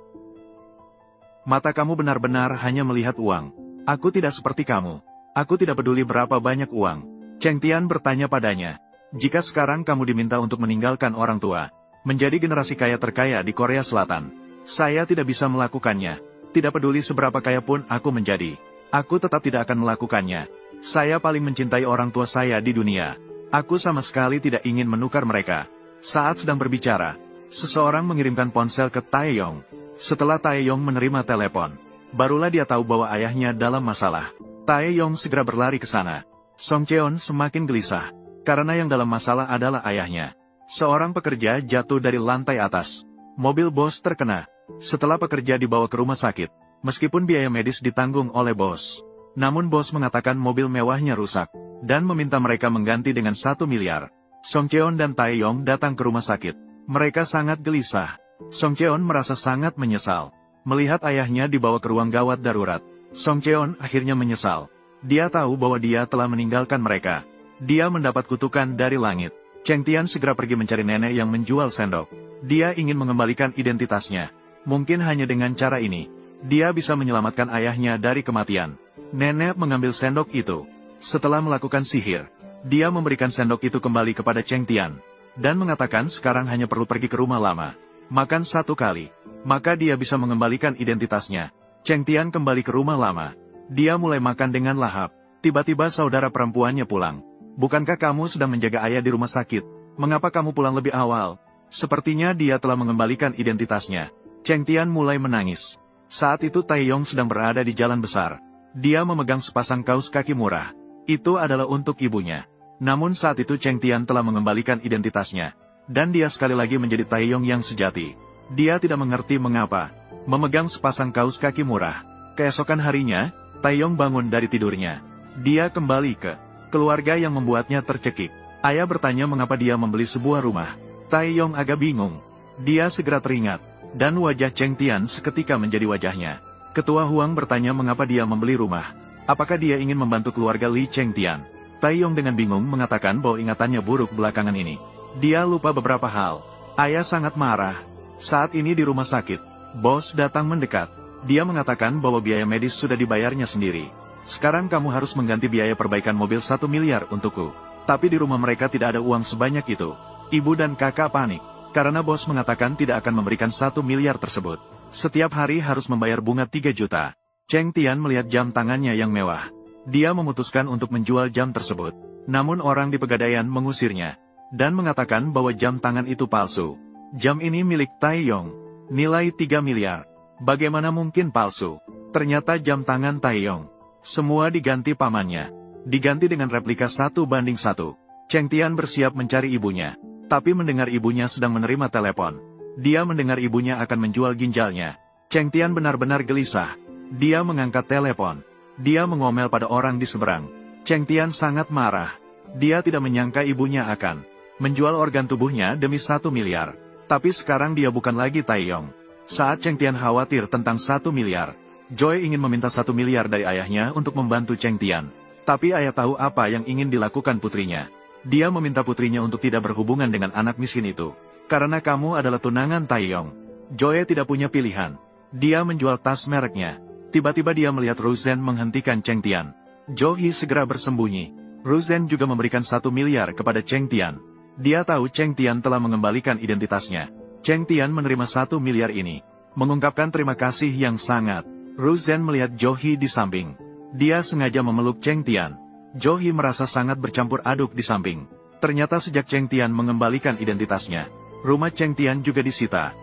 Mata kamu benar-benar hanya melihat uang. Aku tidak seperti kamu. Aku tidak peduli berapa banyak uang. Cheng Tian bertanya padanya, jika sekarang kamu diminta untuk meninggalkan orang tua, menjadi generasi kaya terkaya di Korea Selatan, saya tidak bisa melakukannya. Tidak peduli seberapa kaya pun aku menjadi, aku tetap tidak akan melakukannya. Saya paling mencintai orang tua saya di dunia. Aku sama sekali tidak ingin menukar mereka. Saat sedang berbicara, seseorang mengirimkan ponsel ke Taeyong. Setelah Taeyong menerima telepon, barulah dia tahu bahwa ayahnya dalam masalah. Taeyong segera berlari ke sana. Song Cheon semakin gelisah, karena yang dalam masalah adalah ayahnya. Seorang pekerja jatuh dari lantai atas. Mobil bos terkena. Setelah pekerja dibawa ke rumah sakit, meskipun biaya medis ditanggung oleh bos. Namun bos mengatakan mobil mewahnya rusak, dan meminta mereka mengganti dengan 1 miliar. Song Cheon dan Taeyong datang ke rumah sakit. Mereka sangat gelisah. Song Cheon merasa sangat menyesal. Melihat ayahnya dibawa ke ruang gawat darurat. Song Cheon akhirnya menyesal. Dia tahu bahwa dia telah meninggalkan mereka. Dia mendapat kutukan dari langit. Cheng Tian segera pergi mencari nenek yang menjual sendok. Dia ingin mengembalikan identitasnya. Mungkin hanya dengan cara ini, dia bisa menyelamatkan ayahnya dari kematian. Nenek mengambil sendok itu. Setelah melakukan sihir, dia memberikan sendok itu kembali kepada Cheng Tian. Dan mengatakan sekarang hanya perlu pergi ke rumah lama. Makan 1 kali. Maka dia bisa mengembalikan identitasnya. Cheng Tian kembali ke rumah lama. Dia mulai makan dengan lahap. Tiba-tiba saudara perempuannya pulang. Bukankah kamu sedang menjaga ayah di rumah sakit? Mengapa kamu pulang lebih awal? Sepertinya dia telah mengembalikan identitasnya. Cheng Tian mulai menangis. Saat itu Taeyong sedang berada di jalan besar. Dia memegang sepasang kaus kaki murah. Itu adalah untuk ibunya. Namun saat itu Cheng Tian telah mengembalikan identitasnya. Dan dia sekali lagi menjadi Taeyong yang sejati. Dia tidak mengerti mengapa. Memegang sepasang kaus kaki murah. Keesokan harinya, Taeyong bangun dari tidurnya. Dia kembali ke keluarga yang membuatnya tercekik. Ayah bertanya mengapa dia membeli sebuah rumah. Taeyong agak bingung. Dia segera teringat. Dan wajah Cheng Tian seketika menjadi wajahnya. Ketua Huang bertanya mengapa dia membeli rumah. Apakah dia ingin membantu keluarga Li Cheng Tian? Taeyong dengan bingung mengatakan bahwa ingatannya buruk belakangan ini. Dia lupa beberapa hal. Ayah sangat marah. Saat ini di rumah sakit, bos datang mendekat. Dia mengatakan bahwa biaya medis sudah dibayarnya sendiri. Sekarang kamu harus mengganti biaya perbaikan mobil 1 miliar untukku. Tapi di rumah mereka tidak ada uang sebanyak itu. Ibu dan kakak panik. Karena bos mengatakan tidak akan memberikan 1 miliar tersebut. Setiap hari harus membayar bunga 3 juta. Cheng Tian melihat jam tangannya yang mewah. Dia memutuskan untuk menjual jam tersebut. Namun orang di Pegadaian mengusirnya. Dan mengatakan bahwa jam tangan itu palsu. Jam ini milik Taeyong. Nilai 3 miliar. Bagaimana mungkin palsu? Ternyata jam tangan Taeyong. Semua diganti pamannya. Diganti dengan replika 1:1. Cheng Tian bersiap mencari ibunya. Tapi mendengar ibunya sedang menerima telepon. Dia mendengar ibunya akan menjual ginjalnya. Cheng Tian benar-benar gelisah. Dia mengangkat telepon. Dia mengomel pada orang di seberang. Cheng Tian sangat marah. Dia tidak menyangka ibunya akan menjual organ tubuhnya demi 1 miliar. Tapi sekarang dia bukan lagi Taeyong. Saat Cheng Tian khawatir tentang 1 miliar, Joy ingin meminta 1 miliar dari ayahnya untuk membantu Cheng Tian. Tapi ayah tahu apa yang ingin dilakukan putrinya. Dia meminta putrinya untuk tidak berhubungan dengan anak miskin itu. Karena kamu adalah tunangan Taeyong. Joy tidak punya pilihan. Dia menjual tas mereknya. Tiba-tiba dia melihat Rosen menghentikan Cheng Tian. Joy segera bersembunyi. Rosen juga memberikan 1 miliar kepada Cheng Tian. Dia tahu Cheng Tian telah mengembalikan identitasnya. Cheng Tian menerima 1 miliar ini. Mengungkapkan terima kasih yang sangat. Rosen melihat Joy di samping. Dia sengaja memeluk Cheng Tian. Joy merasa sangat bercampur aduk di samping. Ternyata sejak Cheng Tian mengembalikan identitasnya, rumah Cheng Tian juga disita.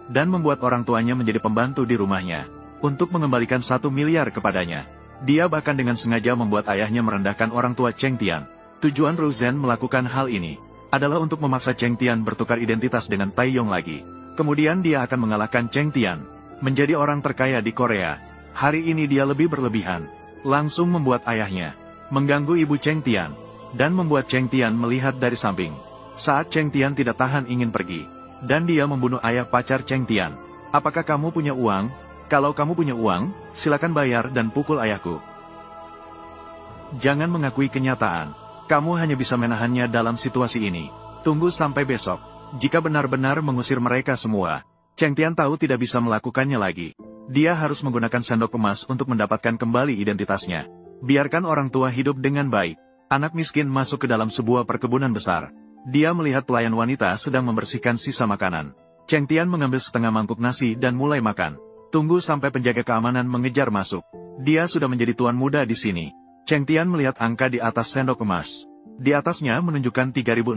Dan membuat orang tuanya menjadi pembantu di rumahnya. Untuk mengembalikan 1 miliar kepadanya. Dia bahkan dengan sengaja membuat ayahnya merendahkan orang tua Cheng Tian. Tujuan Rosen melakukan hal ini adalah untuk memaksa Cheng Tian bertukar identitas dengan Taeyong lagi. Kemudian dia akan mengalahkan Cheng Tian. Menjadi orang terkaya di Korea. Hari ini dia lebih berlebihan. Langsung membuat ayahnya mengganggu ibu Cheng Tian. Dan membuat Cheng Tian melihat dari samping. Saat Cheng Tian tidak tahan ingin pergi. Dan dia membunuh ayah pacar Cheng Tian. Apakah kamu punya uang? Kalau kamu punya uang, silakan bayar dan pukul ayahku. Jangan mengakui kenyataan. Kamu hanya bisa menahannya dalam situasi ini. Tunggu sampai besok. Jika benar-benar mengusir mereka semua, Cheng Tian tahu tidak bisa melakukannya lagi. Dia harus menggunakan sendok emas untuk mendapatkan kembali identitasnya. Biarkan orang tua hidup dengan baik. Anak miskin masuk ke dalam sebuah perkebunan besar. Dia melihat pelayan wanita sedang membersihkan sisa makanan. Cheng Tian mengambil setengah mangkuk nasi dan mulai makan. Tunggu sampai penjaga keamanan mengejar masuk. Dia sudah menjadi tuan muda di sini. Cheng Tian melihat angka di atas sendok emas. Di atasnya menunjukkan 3.650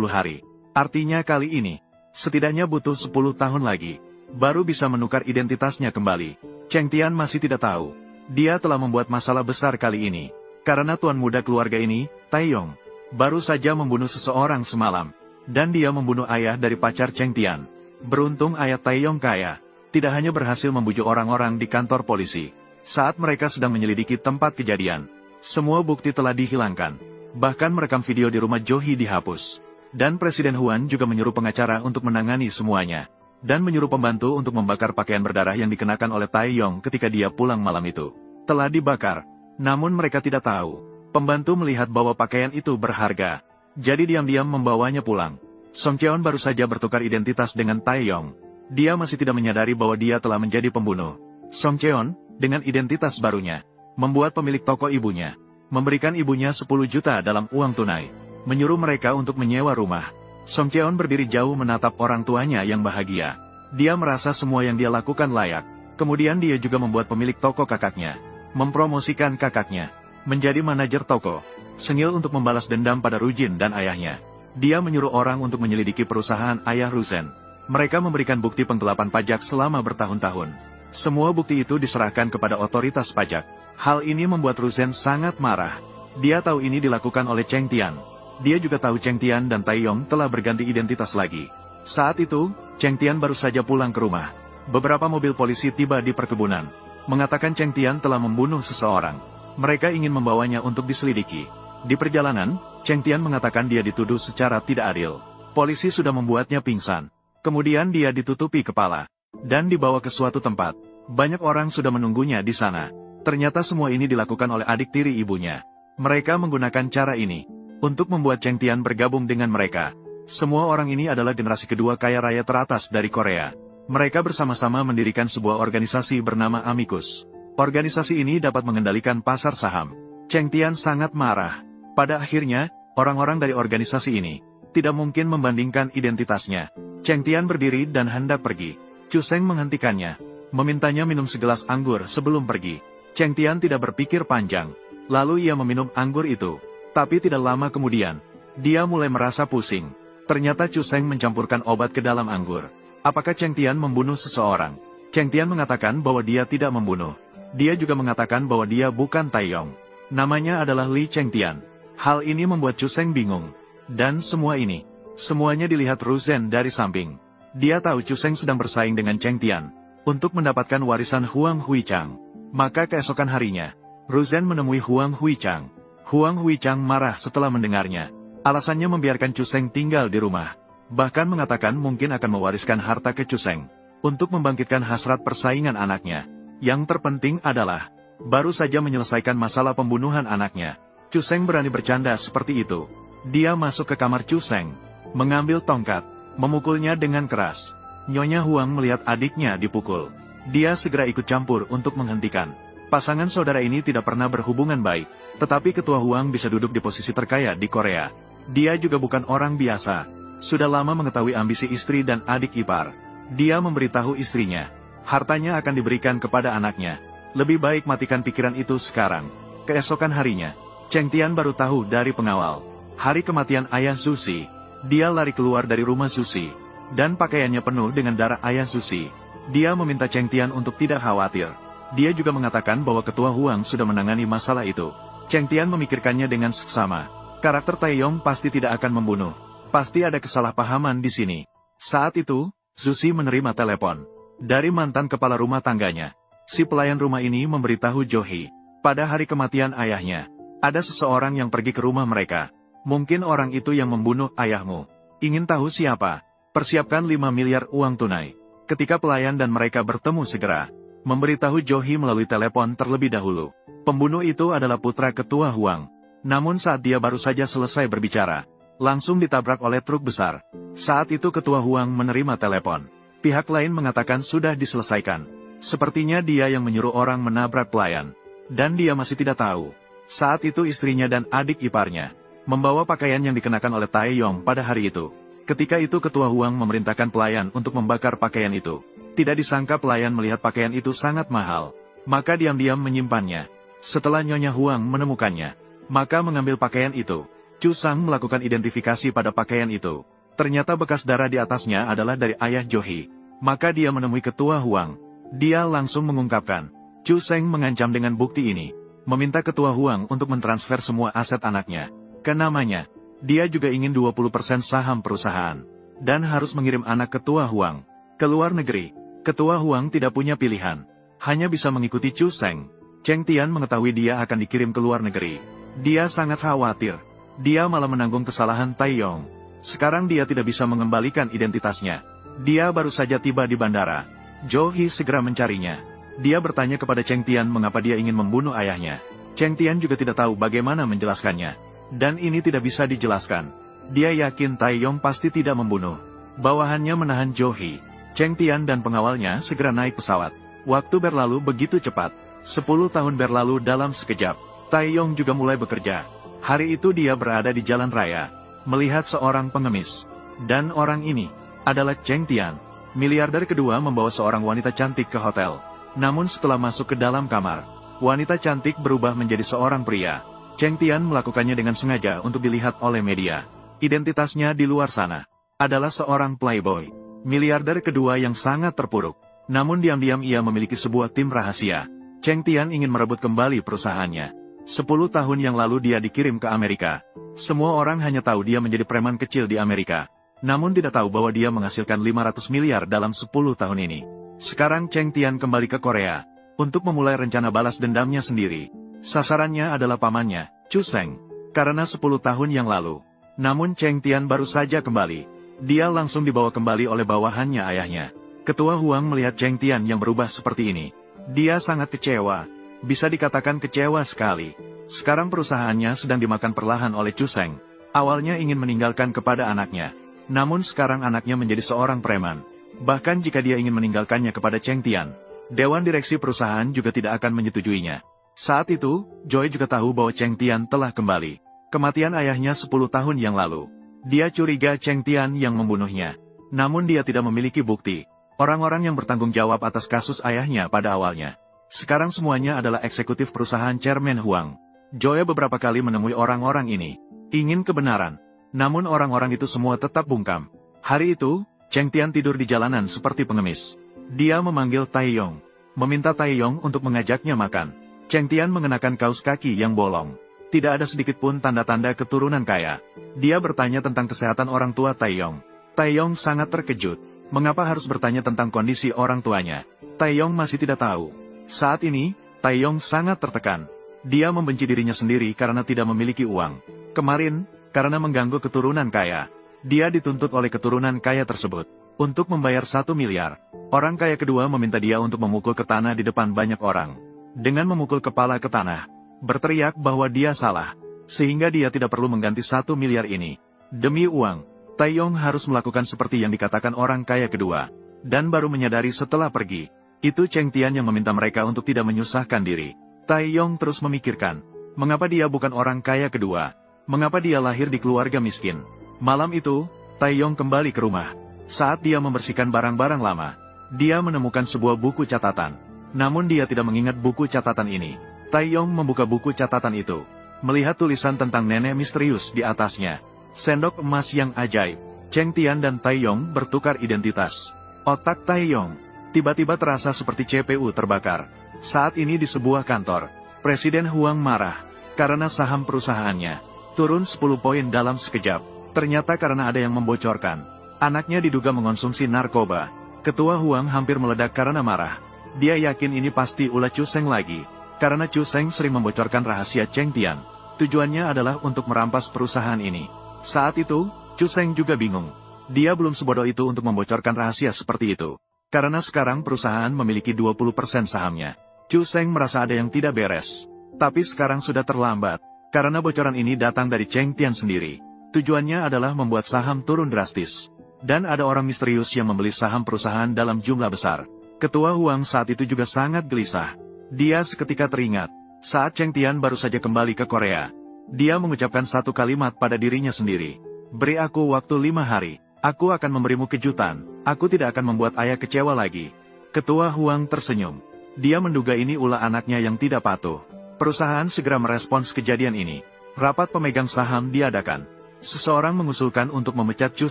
hari. Artinya kali ini, setidaknya butuh 10 tahun lagi. Baru bisa menukar identitasnya kembali. Cheng Tian masih tidak tahu. Dia telah membuat masalah besar kali ini. Karena tuan muda keluarga ini, Taeyong, baru saja membunuh seseorang semalam. Dan dia membunuh ayah dari pacar Cheng Tian. Beruntung ayah Taeyong kaya. Tidak hanya berhasil membujuk orang-orang di kantor polisi. Saat mereka sedang menyelidiki tempat kejadian, semua bukti telah dihilangkan. Bahkan merekam video di rumah Joy dihapus. Dan Presiden Huan juga menyuruh pengacara untuk menangani semuanya. Dan menyuruh pembantu untuk membakar pakaian berdarah yang dikenakan oleh Taeyong ketika dia pulang malam itu. Telah dibakar. Namun mereka tidak tahu. Pembantu melihat bahwa pakaian itu berharga. Jadi diam-diam membawanya pulang. Song Cheon baru saja bertukar identitas dengan Taeyong. Dia masih tidak menyadari bahwa dia telah menjadi pembunuh. Song Cheon, dengan identitas barunya, membuat pemilik toko ibunya, memberikan ibunya 10 juta dalam uang tunai. Menyuruh mereka untuk menyewa rumah. Song Cheon berdiri jauh menatap orang tuanya yang bahagia. Dia merasa semua yang dia lakukan layak. Kemudian dia juga membuat pemilik toko kakaknya mempromosikan kakaknya menjadi manajer toko. Sengil untuk membalas dendam pada Rujin dan ayahnya. Dia menyuruh orang untuk menyelidiki perusahaan ayah Ruzen. Mereka memberikan bukti penggelapan pajak selama bertahun-tahun. Semua bukti itu diserahkan kepada otoritas pajak. Hal ini membuat Ruzen sangat marah. Dia tahu ini dilakukan oleh Cheng Tian. Dia juga tahu Cheng Tian dan Taeyong telah berganti identitas lagi. Saat itu, Cheng Tian baru saja pulang ke rumah. Beberapa mobil polisi tiba di perkebunan, mengatakan Cheng Tian telah membunuh seseorang. Mereka ingin membawanya untuk diselidiki. Di perjalanan, Cheng Tian mengatakan dia dituduh secara tidak adil. Polisi sudah membuatnya pingsan. Kemudian dia ditutupi kepala dan dibawa ke suatu tempat. Banyak orang sudah menunggunya di sana. Ternyata semua ini dilakukan oleh adik tiri ibunya. Mereka menggunakan cara ini untuk membuat Cheng Tian bergabung dengan mereka. Semua orang ini adalah generasi kedua kaya raya teratas dari Korea. Mereka bersama-sama mendirikan sebuah organisasi bernama Amicus. Organisasi ini dapat mengendalikan pasar saham. Cheng Tian sangat marah. Pada akhirnya, orang-orang dari organisasi ini tidak mungkin membandingkan identitasnya. Cheng Tian berdiri dan hendak pergi. Chu Seng menghentikannya, memintanya minum segelas anggur sebelum pergi. Cheng Tian tidak berpikir panjang. Lalu ia meminum anggur itu. Tapi tidak lama kemudian, dia mulai merasa pusing. Ternyata Chu Seng mencampurkan obat ke dalam anggur. Apakah Cheng Tian membunuh seseorang? Cheng Tian mengatakan bahwa dia tidak membunuh. Dia juga mengatakan bahwa dia bukan Taeyong. Namanya adalah Li Cheng Tian. Hal ini membuat Chu Seng bingung. Dan semuanya dilihat Ruzen dari samping. Dia tahu Chu Seng sedang bersaing dengan Cheng Tian untuk mendapatkan warisan Huang Huichang. Maka keesokan harinya, Ruzen menemui Huang Huichang. Huang Huichang marah setelah mendengarnya. Alasannya membiarkan Chu Seng tinggal di rumah. Bahkan mengatakan mungkin akan mewariskan harta ke Chu Seng untuk membangkitkan hasrat persaingan anaknya. Yang terpenting adalah baru saja menyelesaikan masalah pembunuhan anaknya. Chu Seng berani bercanda seperti itu. Dia masuk ke kamar Chu Seng, mengambil tongkat, memukulnya dengan keras. Nyonya Huang melihat adiknya dipukul. Dia segera ikut campur untuk menghentikan. Pasangan saudara ini tidak pernah berhubungan baik, tetapi ketua Huang bisa duduk di posisi terkaya di Korea. Dia juga bukan orang biasa. Sudah lama mengetahui ambisi istri dan adik ipar. Dia memberitahu istrinya, hartanya akan diberikan kepada anaknya. Lebih baik matikan pikiran itu sekarang. Keesokan harinya, Cheng Tian baru tahu dari pengawal. Hari kematian ayah Susi. Dia lari keluar dari rumah Susi. Dan pakaiannya penuh dengan darah ayah Susi. Dia meminta Cheng Tian untuk tidak khawatir. Dia juga mengatakan bahwa ketua Huang sudah menangani masalah itu. Cheng Tian memikirkannya dengan seksama. Karakter Taeyong pasti tidak akan membunuh. Pasti ada kesalahpahaman di sini. Saat itu, Susi menerima telepon dari mantan kepala rumah tangganya. Si pelayan rumah ini memberitahu Johi, pada hari kematian ayahnya, ada seseorang yang pergi ke rumah mereka. Mungkin orang itu yang membunuh ayahmu. Ingin tahu siapa? Persiapkan 5 miliar uang tunai. Ketika pelayan dan mereka bertemu segera, memberitahu Johi melalui telepon terlebih dahulu. Pembunuh itu adalah putra ketua Huang. Namun saat dia baru saja selesai berbicara, langsung ditabrak oleh truk besar. Saat itu ketua Huang menerima telepon. Pihak lain mengatakan sudah diselesaikan. Sepertinya dia yang menyuruh orang menabrak pelayan. Dan dia masih tidak tahu. Saat itu istrinya dan adik iparnya membawa pakaian yang dikenakan oleh Taeyong pada hari itu. Ketika itu ketua Huang memerintahkan pelayan untuk membakar pakaian itu. Tidak disangka pelayan melihat pakaian itu sangat mahal. Maka diam-diam menyimpannya. Setelah Nyonya Huang menemukannya, maka mengambil pakaian itu. Chu Sang melakukan identifikasi pada pakaian itu. Ternyata bekas darah di atasnya adalah dari ayah Johi. Maka dia menemui ketua Huang. Dia langsung mengungkapkan. Chu Seng mengancam dengan bukti ini, meminta ketua Huang untuk mentransfer semua aset anaknya ke namanya. Dia juga ingin 20% saham perusahaan. Dan harus mengirim anak ketua Huang ke luar negeri. Ketua Huang tidak punya pilihan. Hanya bisa mengikuti Chu Seng. Cheng Tian mengetahui dia akan dikirim ke luar negeri. Dia sangat khawatir. Dia malah menanggung kesalahan Taeyong. Sekarang dia tidak bisa mengembalikan identitasnya. Dia baru saja tiba di bandara. Johi segera mencarinya. Dia bertanya kepada Cheng Tian mengapa dia ingin membunuh ayahnya. Cheng Tian juga tidak tahu bagaimana menjelaskannya. Dan ini tidak bisa dijelaskan. Dia yakin Taeyong pasti tidak membunuh. Bawahannya menahan Johi. Cheng Tian dan pengawalnya segera naik pesawat. Waktu berlalu begitu cepat. 10 tahun berlalu dalam sekejap. Taeyong juga mulai bekerja. Hari itu dia berada di jalan raya, melihat seorang pengemis. Dan orang ini adalah Cheng Tian. Miliarder kedua membawa seorang wanita cantik ke hotel. Namun setelah masuk ke dalam kamar, wanita cantik berubah menjadi seorang pria. Cheng Tian melakukannya dengan sengaja untuk dilihat oleh media. Identitasnya di luar sana adalah seorang playboy, miliarder kedua yang sangat terpuruk. Namun diam-diam ia memiliki sebuah tim rahasia. Cheng Tian ingin merebut kembali perusahaannya. 10 tahun yang lalu dia dikirim ke Amerika. Semua orang hanya tahu dia menjadi preman kecil di Amerika. Namun tidak tahu bahwa dia menghasilkan 500 miliar dalam 10 tahun ini. Sekarang Cheng Tian kembali ke Korea untuk memulai rencana balas dendamnya sendiri. Sasarannya adalah pamannya, Chu Seng, karena 10 tahun yang lalu. Namun Cheng Tian baru saja kembali. Dia langsung dibawa kembali oleh bawahannya ayahnya. Ketua Huang melihat Cheng Tian yang berubah seperti ini. Dia sangat kecewa. Bisa dikatakan kecewa sekali. Sekarang perusahaannya sedang dimakan perlahan oleh Chu Seng. Awalnya ingin meninggalkan kepada anaknya. Namun sekarang anaknya menjadi seorang preman. Bahkan jika dia ingin meninggalkannya kepada Cheng Tian, Dewan Direksi perusahaan juga tidak akan menyetujuinya. Saat itu, Joy juga tahu bahwa Cheng Tian telah kembali. Kematian ayahnya 10 tahun yang lalu. Dia curiga Cheng Tian yang membunuhnya. Namun dia tidak memiliki bukti. Orang-orang yang bertanggung jawab atas kasus ayahnya pada awalnya. Sekarang semuanya adalah eksekutif perusahaan Chairman Huang. Joy beberapa kali menemui orang-orang ini. Ingin kebenaran. Namun orang-orang itu semua tetap bungkam. Hari itu, Cheng Tian tidur di jalanan seperti pengemis. Dia memanggil Taeyong. Meminta Taeyong untuk mengajaknya makan. Cheng Tian mengenakan kaos kaki yang bolong. Tidak ada sedikit pun tanda-tanda keturunan kaya. Dia bertanya tentang kesehatan orang tua Taeyong. Taeyong sangat terkejut. Mengapa harus bertanya tentang kondisi orang tuanya? Taeyong masih tidak tahu. Saat ini, Taeyong sangat tertekan. Dia membenci dirinya sendiri karena tidak memiliki uang. Kemarin, karena mengganggu keturunan kaya, dia dituntut oleh keturunan kaya tersebut untuk membayar 1 miliar. Orang kaya kedua meminta dia untuk memukul ke tanah di depan banyak orang. Dengan memukul kepala ke tanah, berteriak bahwa dia salah, sehingga dia tidak perlu mengganti 1 miliar ini. Demi uang, Taeyong harus melakukan seperti yang dikatakan orang kaya kedua, dan baru menyadari setelah pergi. Itu Cheng Tian yang meminta mereka untuk tidak menyusahkan diri. Taeyong terus memikirkan, mengapa dia bukan orang kaya kedua? Mengapa dia lahir di keluarga miskin? Malam itu, Taeyong kembali ke rumah. Saat dia membersihkan barang-barang lama, dia menemukan sebuah buku catatan. Namun dia tidak mengingat buku catatan ini. Taeyong membuka buku catatan itu, melihat tulisan tentang nenek misterius di atasnya. Sendok emas yang ajaib. Cheng Tian dan Taeyong bertukar identitas. Otak Taeyong tiba-tiba terasa seperti CPU terbakar. Saat ini di sebuah kantor, Presiden Huang marah karena saham perusahaannya turun 10 poin dalam sekejap. Ternyata karena ada yang membocorkan. Anaknya diduga mengonsumsi narkoba. Ketua Huang hampir meledak karena marah. Dia yakin ini pasti ulah Chu Seng lagi. Karena Chu Seng sering membocorkan rahasia Cheng Tian. Tujuannya adalah untuk merampas perusahaan ini. Saat itu, Chu Seng juga bingung. Dia belum sebodoh itu untuk membocorkan rahasia seperti itu. Karena sekarang perusahaan memiliki 20% sahamnya. Chu Seng merasa ada yang tidak beres. Tapi sekarang sudah terlambat. Karena bocoran ini datang dari Cheng Tian sendiri. Tujuannya adalah membuat saham turun drastis. Dan ada orang misterius yang membeli saham perusahaan dalam jumlah besar. Ketua Huang saat itu juga sangat gelisah. Dia seketika teringat, saat Cheng Tian baru saja kembali ke Korea. Dia mengucapkan satu kalimat pada dirinya sendiri. Beri aku waktu 5 hari. Aku akan memberimu kejutan. Aku tidak akan membuat ayah kecewa lagi. Ketua Huang tersenyum. Dia menduga ini ulah anaknya yang tidak patuh. Perusahaan segera merespons kejadian ini. Rapat pemegang saham diadakan. Seseorang mengusulkan untuk memecat Chu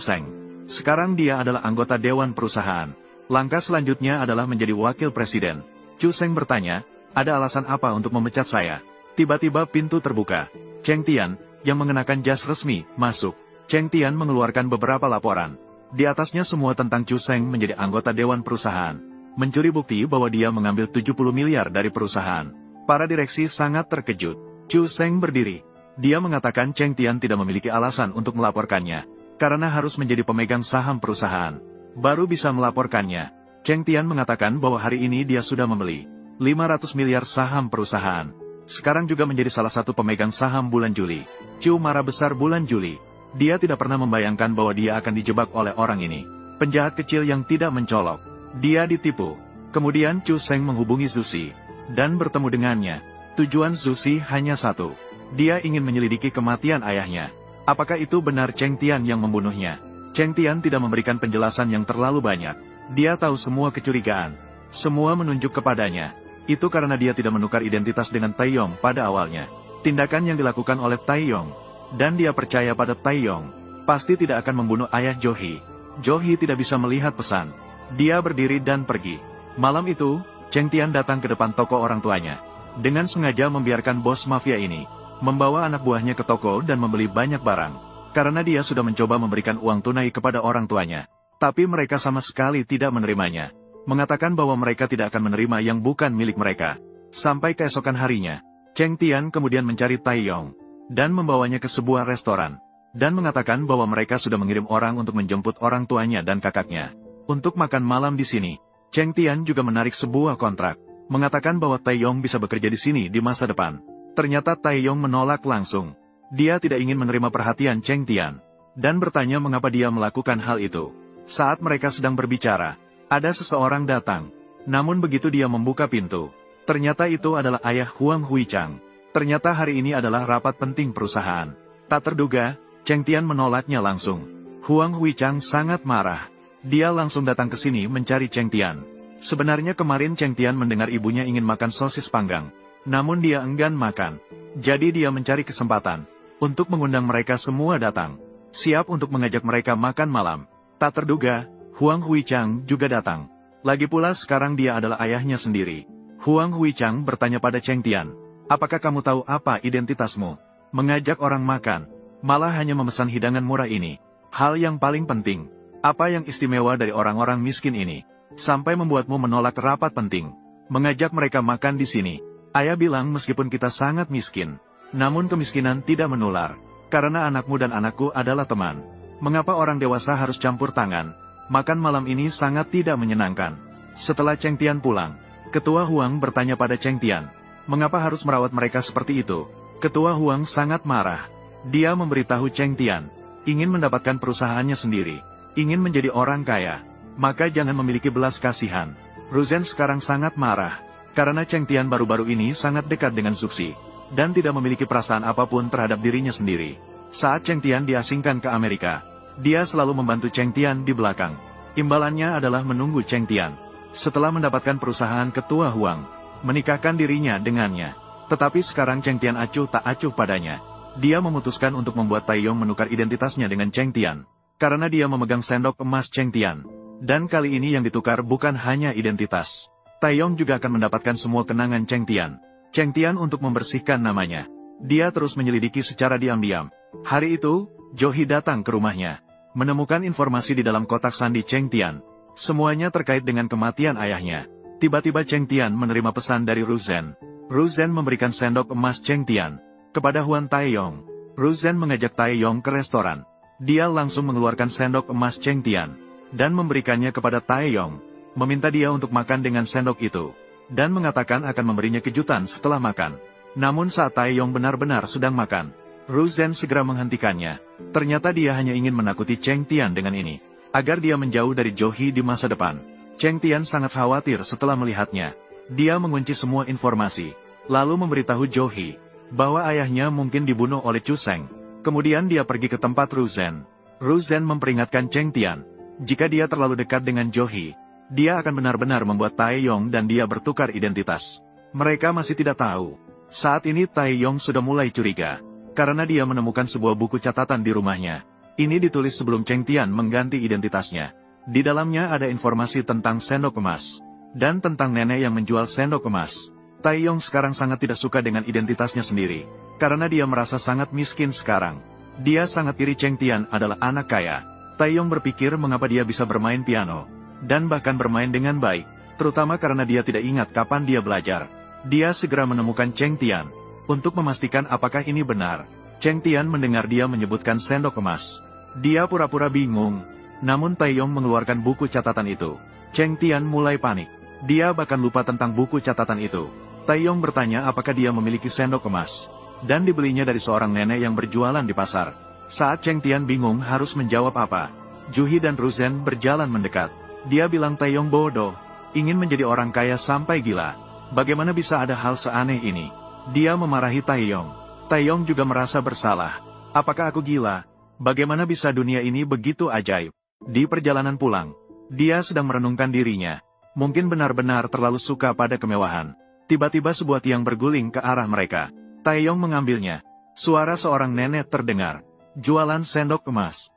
Seng. Sekarang dia adalah anggota Dewan Perusahaan. Langkah selanjutnya adalah menjadi wakil presiden. Chu Seng bertanya, ada alasan apa untuk memecat saya? Tiba-tiba pintu terbuka. Cheng Tian, yang mengenakan jas resmi, masuk. Cheng Tian mengeluarkan beberapa laporan. Di atasnya semua tentang Chu Seng menjadi anggota Dewan Perusahaan. Mencuri bukti bahwa dia mengambil 70 miliar dari perusahaan. Para direksi sangat terkejut. Chu Seng berdiri. Dia mengatakan Cheng Tian tidak memiliki alasan untuk melaporkannya. Karena harus menjadi pemegang saham perusahaan. Baru bisa melaporkannya. Cheng Tian mengatakan bahwa hari ini dia sudah membeli 500 miliar saham perusahaan. Sekarang juga menjadi salah satu pemegang saham bulan Juli. Chu marah besar bulan Juli. Dia tidak pernah membayangkan bahwa dia akan dijebak oleh orang ini. Penjahat kecil yang tidak mencolok. Dia ditipu. Kemudian Chu Seng menghubungi Zusi. Dan bertemu dengannya. Tujuan Zusi hanya satu. Dia ingin menyelidiki kematian ayahnya. Apakah itu benar Cheng Tian yang membunuhnya? Cheng Tian tidak memberikan penjelasan yang terlalu banyak. Dia tahu semua kecurigaan. Semua menunjuk kepadanya. Itu karena dia tidak menukar identitas dengan Taeyong pada awalnya. Tindakan yang dilakukan oleh Taeyong, dan dia percaya pada Taeyong, pasti tidak akan membunuh ayah Johi. Johi tidak bisa melihat pesan. Dia berdiri dan pergi. Malam itu, Cheng Tian datang ke depan toko orang tuanya. Dengan sengaja membiarkan bos mafia ini membawa anak buahnya ke toko dan membeli banyak barang. Karena dia sudah mencoba memberikan uang tunai kepada orang tuanya. Tapi mereka sama sekali tidak menerimanya. Mengatakan bahwa mereka tidak akan menerima yang bukan milik mereka. Sampai keesokan harinya, Cheng Tian kemudian mencari Taeyong dan membawanya ke sebuah restoran. Dan mengatakan bahwa mereka sudah mengirim orang untuk menjemput orang tuanya dan kakaknya untuk makan malam di sini. Cheng Tian juga menarik sebuah kontrak, mengatakan bahwa Taeyong bisa bekerja di sini di masa depan. Ternyata Taeyong menolak langsung. Dia tidak ingin menerima perhatian Cheng Tian, dan bertanya mengapa dia melakukan hal itu. Saat mereka sedang berbicara, ada seseorang datang. Namun begitu dia membuka pintu, ternyata itu adalah ayah Huang Huichang. Ternyata hari ini adalah rapat penting perusahaan. Tak terduga, Cheng Tian menolaknya langsung. Huang Huichang sangat marah. Dia langsung datang ke sini mencari Cheng Tian. Sebenarnya kemarin Cheng Tian mendengar ibunya ingin makan sosis panggang. Namun dia enggan makan. Jadi dia mencari kesempatan untuk mengundang mereka semua datang. Siap untuk mengajak mereka makan malam. Tak terduga, Huang Huichang juga datang. Lagi pula sekarang dia adalah ayahnya sendiri. Huang Huichang bertanya pada Cheng Tian, apakah kamu tahu apa identitasmu? Mengajak orang makan, malah hanya memesan hidangan murah ini. Hal yang paling penting, apa yang istimewa dari orang-orang miskin ini, sampai membuatmu menolak rapat penting, mengajak mereka makan di sini. Ayah bilang meskipun kita sangat miskin, namun kemiskinan tidak menular, karena anakmu dan anakku adalah teman. Mengapa orang dewasa harus campur tangan? Makan malam ini sangat tidak menyenangkan. Setelah Cheng Tian pulang, Ketua Huang bertanya pada Cheng Tian, mengapa harus merawat mereka seperti itu? Ketua Huang sangat marah. Dia memberitahu Cheng Tian, ingin mendapatkan perusahaannya sendiri, ingin menjadi orang kaya, maka jangan memiliki belas kasihan. Ruzen sekarang sangat marah, karena Cheng Tian baru-baru ini sangat dekat dengan Zuxi, dan tidak memiliki perasaan apapun terhadap dirinya sendiri. Saat Cheng Tian diasingkan ke Amerika, dia selalu membantu Cheng Tian di belakang. Imbalannya adalah menunggu Cheng Tian setelah mendapatkan perusahaan Ketua Huang, menikahkan dirinya dengannya. Tetapi sekarang Cheng Tian acuh tak acuh padanya. Dia memutuskan untuk membuat Taeyong menukar identitasnya dengan Cheng Tian, karena dia memegang sendok emas Cheng Tian. Dan kali ini yang ditukar bukan hanya identitas. Taeyong juga akan mendapatkan semua kenangan Cheng Tian. Cheng Tian untuk membersihkan namanya. Dia terus menyelidiki secara diam-diam. Hari itu, Johi datang ke rumahnya, menemukan informasi di dalam kotak sandi Cheng Tian. Semuanya terkait dengan kematian ayahnya. Tiba-tiba Cheng Tian menerima pesan dari Ruzen. Ruzen memberikan sendok emas Cheng Tian kepada Huan Taeyong. Ruzen mengajak Taeyong ke restoran. Dia langsung mengeluarkan sendok emas Cheng Tian dan memberikannya kepada Taeyong, meminta dia untuk makan dengan sendok itu, dan mengatakan akan memberinya kejutan setelah makan. Namun saat Taeyong benar-benar sedang makan, Ruzen segera menghentikannya. Ternyata dia hanya ingin menakuti Cheng Tian dengan ini, agar dia menjauh dari Johi di masa depan. Cheng Tian sangat khawatir setelah melihatnya. Dia mengunci semua informasi, lalu memberitahu Johi bahwa ayahnya mungkin dibunuh oleh Chu Seng. Kemudian dia pergi ke tempat Ruzen. Ruzen memperingatkan Cheng Tian, jika dia terlalu dekat dengan Johi, dia akan benar-benar membuat Taeyong dan dia bertukar identitas. Mereka masih tidak tahu. Saat ini Taeyong sudah mulai curiga, karena dia menemukan sebuah buku catatan di rumahnya. Ini ditulis sebelum Cheng Tian mengganti identitasnya. Di dalamnya ada informasi tentang sendok emas, dan tentang nenek yang menjual sendok emas. Taeyong sekarang sangat tidak suka dengan identitasnya sendiri, karena dia merasa sangat miskin sekarang. Dia sangat iri Cheng Tian adalah anak kaya. Taeyong berpikir mengapa dia bisa bermain piano, dan bahkan bermain dengan baik, terutama karena dia tidak ingat kapan dia belajar. Dia segera menemukan Cheng Tian, untuk memastikan apakah ini benar. Cheng Tian mendengar dia menyebutkan sendok emas. Dia pura-pura bingung, namun Taeyong mengeluarkan buku catatan itu. Cheng Tian mulai panik. Dia bahkan lupa tentang buku catatan itu. Taeyong bertanya apakah dia memiliki sendok emas, dan dibelinya dari seorang nenek yang berjualan di pasar. Saat Cheng Tian bingung harus menjawab apa, Juhi dan Ruzen berjalan mendekat. Dia bilang Taeyong bodoh, ingin menjadi orang kaya sampai gila. Bagaimana bisa ada hal seaneh ini? Dia memarahi Taeyong. Taeyong juga merasa bersalah. Apakah aku gila? Bagaimana bisa dunia ini begitu ajaib? Di perjalanan pulang, dia sedang merenungkan dirinya. Mungkin benar-benar terlalu suka pada kemewahan. Tiba-tiba sebuah tiang berguling ke arah mereka. Taeyong mengambilnya. Suara seorang nenek terdengar. Jualan sendok emas.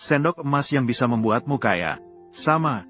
Sendok emas yang bisa membuatmu kaya. Sama.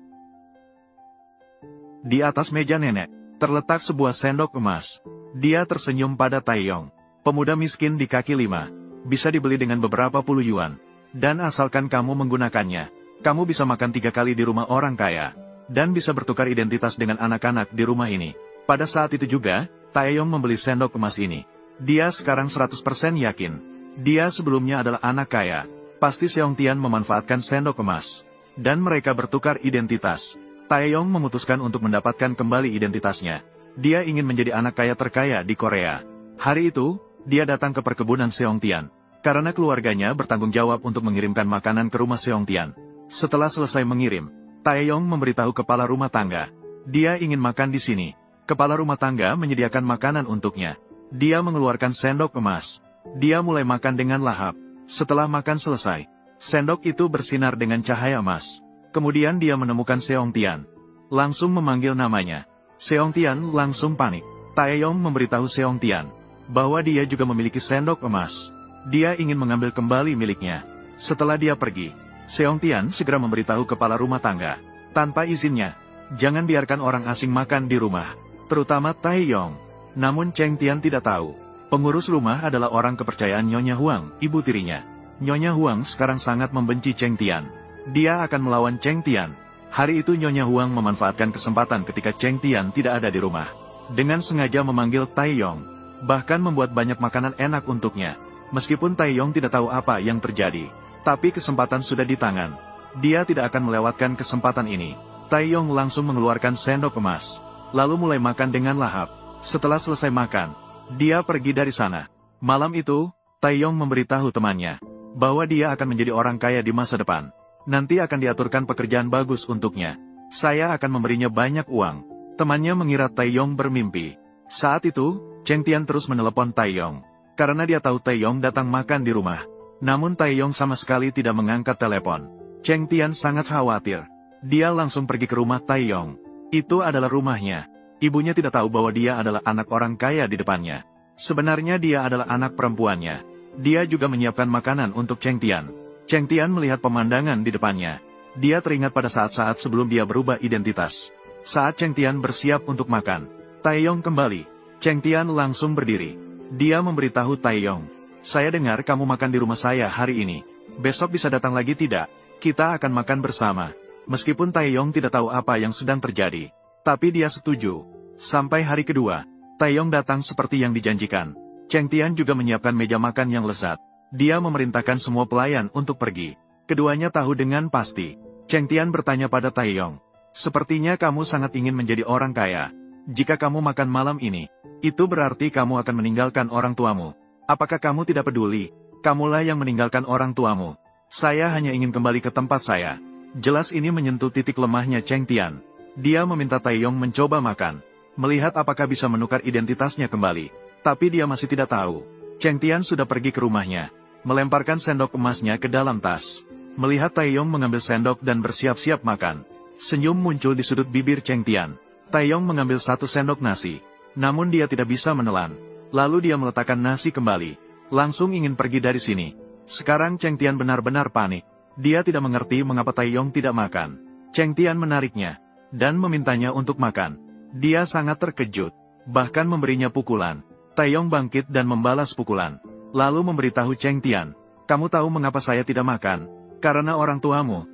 Di atas meja nenek, terletak sebuah sendok emas. Dia tersenyum pada Taeyong. Pemuda miskin di kaki 5. Bisa dibeli dengan beberapa puluh yuan. Dan asalkan kamu menggunakannya, kamu bisa makan 3 kali di rumah orang kaya. Dan bisa bertukar identitas dengan anak-anak di rumah ini. Pada saat itu juga, Taeyong membeli sendok emas ini. Dia sekarang 100% yakin. Dia sebelumnya adalah anak kaya. Pasti Seongtian memanfaatkan sendok emas. Dan mereka bertukar identitas. Taeyong memutuskan untuk mendapatkan kembali identitasnya. Dia ingin menjadi anak kaya terkaya di Korea. Hari itu, dia datang ke perkebunan Seongtian. Karena keluarganya bertanggung jawab untuk mengirimkan makanan ke rumah Seongtian. Setelah selesai mengirim, Taeyong memberitahu kepala rumah tangga. Dia ingin makan di sini. Kepala rumah tangga menyediakan makanan untuknya. Dia mengeluarkan sendok emas. Dia mulai makan dengan lahap. Setelah makan selesai, sendok itu bersinar dengan cahaya emas. Kemudian dia menemukan Seongtian. Langsung memanggil namanya. Seongtian langsung panik. Taeyong memberitahu Seongtian bahwa dia juga memiliki sendok emas. Dia ingin mengambil kembali miliknya. Setelah dia pergi, Seongtian segera memberitahu kepala rumah tangga. Tanpa izinnya, jangan biarkan orang asing makan di rumah. Terutama Taeyong. Namun Cheng Tian tidak tahu. Pengurus rumah adalah orang kepercayaan Nyonya Huang, ibu tirinya. Nyonya Huang sekarang sangat membenci Cheng Tian. Dia akan melawan Cheng Tian. Hari itu Nyonya Huang memanfaatkan kesempatan ketika Cheng Tian tidak ada di rumah. Dengan sengaja memanggil Taeyong. Bahkan membuat banyak makanan enak untuknya. Meskipun Taeyong tidak tahu apa yang terjadi. Tapi kesempatan sudah di tangan. Dia tidak akan melewatkan kesempatan ini. Taeyong langsung mengeluarkan sendok emas. Lalu mulai makan dengan lahap. Setelah selesai makan, dia pergi dari sana. Malam itu, Taeyong memberitahu temannya bahwa dia akan menjadi orang kaya di masa depan. Nanti akan diaturkan pekerjaan bagus untuknya. Saya akan memberinya banyak uang. Temannya mengira Taeyong bermimpi. Saat itu, Cheng Tian terus menelepon Taeyong. Karena dia tahu Taeyong datang makan di rumah. Namun Taeyong sama sekali tidak mengangkat telepon. Cheng Tian sangat khawatir. Dia langsung pergi ke rumah Taeyong. Itu adalah rumahnya. Ibunya tidak tahu bahwa dia adalah anak orang kaya di depannya. Sebenarnya dia adalah anak perempuannya. Dia juga menyiapkan makanan untuk Cheng Tian. Cheng Tian melihat pemandangan di depannya. Dia teringat pada saat-saat sebelum dia berubah identitas. Saat Cheng Tian bersiap untuk makan, Taeyong kembali. Cheng Tian langsung berdiri. Dia memberitahu Taeyong, "Saya dengar kamu makan di rumah saya hari ini. Besok bisa datang lagi tidak? Kita akan makan bersama." Meskipun Taeyong tidak tahu apa yang sedang terjadi, tapi dia setuju. Sampai hari kedua, Taeyong datang seperti yang dijanjikan. Cheng Tian juga menyiapkan meja makan yang lezat. Dia memerintahkan semua pelayan untuk pergi. Keduanya tahu dengan pasti. Cheng Tian bertanya pada Taeyong, "Sepertinya kamu sangat ingin menjadi orang kaya. Jika kamu makan malam ini, itu berarti kamu akan meninggalkan orang tuamu. Apakah kamu tidak peduli? Kamulah yang meninggalkan orang tuamu. Saya hanya ingin kembali ke tempat saya." Jelas ini menyentuh titik lemahnya Cheng Tian. Dia meminta Taeyong mencoba makan, melihat apakah bisa menukar identitasnya kembali. Tapi dia masih tidak tahu. Cheng Tian sudah pergi ke rumahnya, melemparkan sendok emasnya ke dalam tas. Melihat Taeyong mengambil sendok dan bersiap-siap makan, senyum muncul di sudut bibir Cheng Tian. Taeyong mengambil 1 sendok nasi, namun dia tidak bisa menelan. Lalu dia meletakkan nasi kembali, langsung ingin pergi dari sini. Sekarang Cheng Tian benar-benar panik. Dia tidak mengerti mengapa Taeyong tidak makan. Cheng Tian menariknya, dan memintanya untuk makan. Dia sangat terkejut, bahkan memberinya pukulan. Taeyong bangkit dan membalas pukulan. Lalu memberitahu Cheng Tian, "Kamu tahu mengapa saya tidak makan? Karena orang tuamu.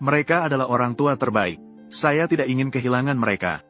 Mereka adalah orang tua terbaik. Saya tidak ingin kehilangan mereka.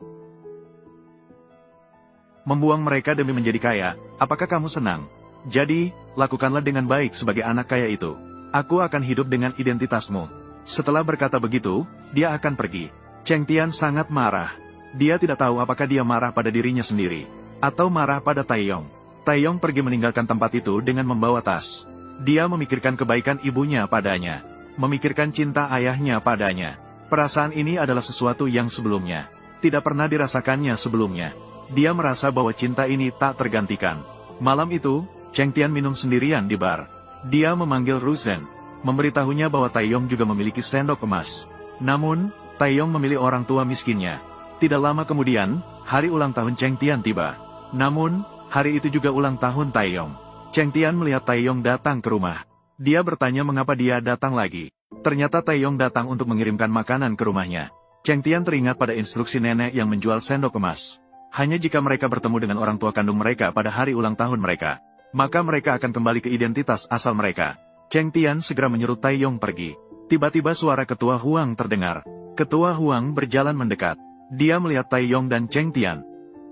Membuang mereka demi menjadi kaya, apakah kamu senang? Jadi, lakukanlah dengan baik sebagai anak kaya itu. Aku akan hidup dengan identitasmu." Setelah berkata begitu, dia akan pergi. Cheng Tian sangat marah. Dia tidak tahu apakah dia marah pada dirinya sendiri, atau marah pada Taeyong. Taeyong pergi meninggalkan tempat itu dengan membawa tas. Dia memikirkan kebaikan ibunya padanya, memikirkan cinta ayahnya padanya. Perasaan ini adalah sesuatu yang sebelumnya tidak pernah dirasakannya sebelumnya. Dia merasa bahwa cinta ini tak tergantikan. Malam itu, Cheng Tian minum sendirian di bar. Dia memanggil Ru Zhen, memberitahunya bahwa Taeyong juga memiliki sendok emas. Namun, Taeyong memilih orang tua miskinnya. Tidak lama kemudian, hari ulang tahun Cheng Tian tiba. Namun, hari itu juga ulang tahun Taeyong. Cheng Tian melihat Taeyong datang ke rumah. Dia bertanya mengapa dia datang lagi. Ternyata Taeyong datang untuk mengirimkan makanan ke rumahnya. Cheng Tian teringat pada instruksi nenek yang menjual sendok emas. Hanya jika mereka bertemu dengan orang tua kandung mereka pada hari ulang tahun mereka, maka mereka akan kembali ke identitas asal mereka. Cheng Tian segera menyuruh Taeyong pergi. Tiba-tiba suara Ketua Huang terdengar. Ketua Huang berjalan mendekat. Dia melihat Taeyong dan Cheng Tian.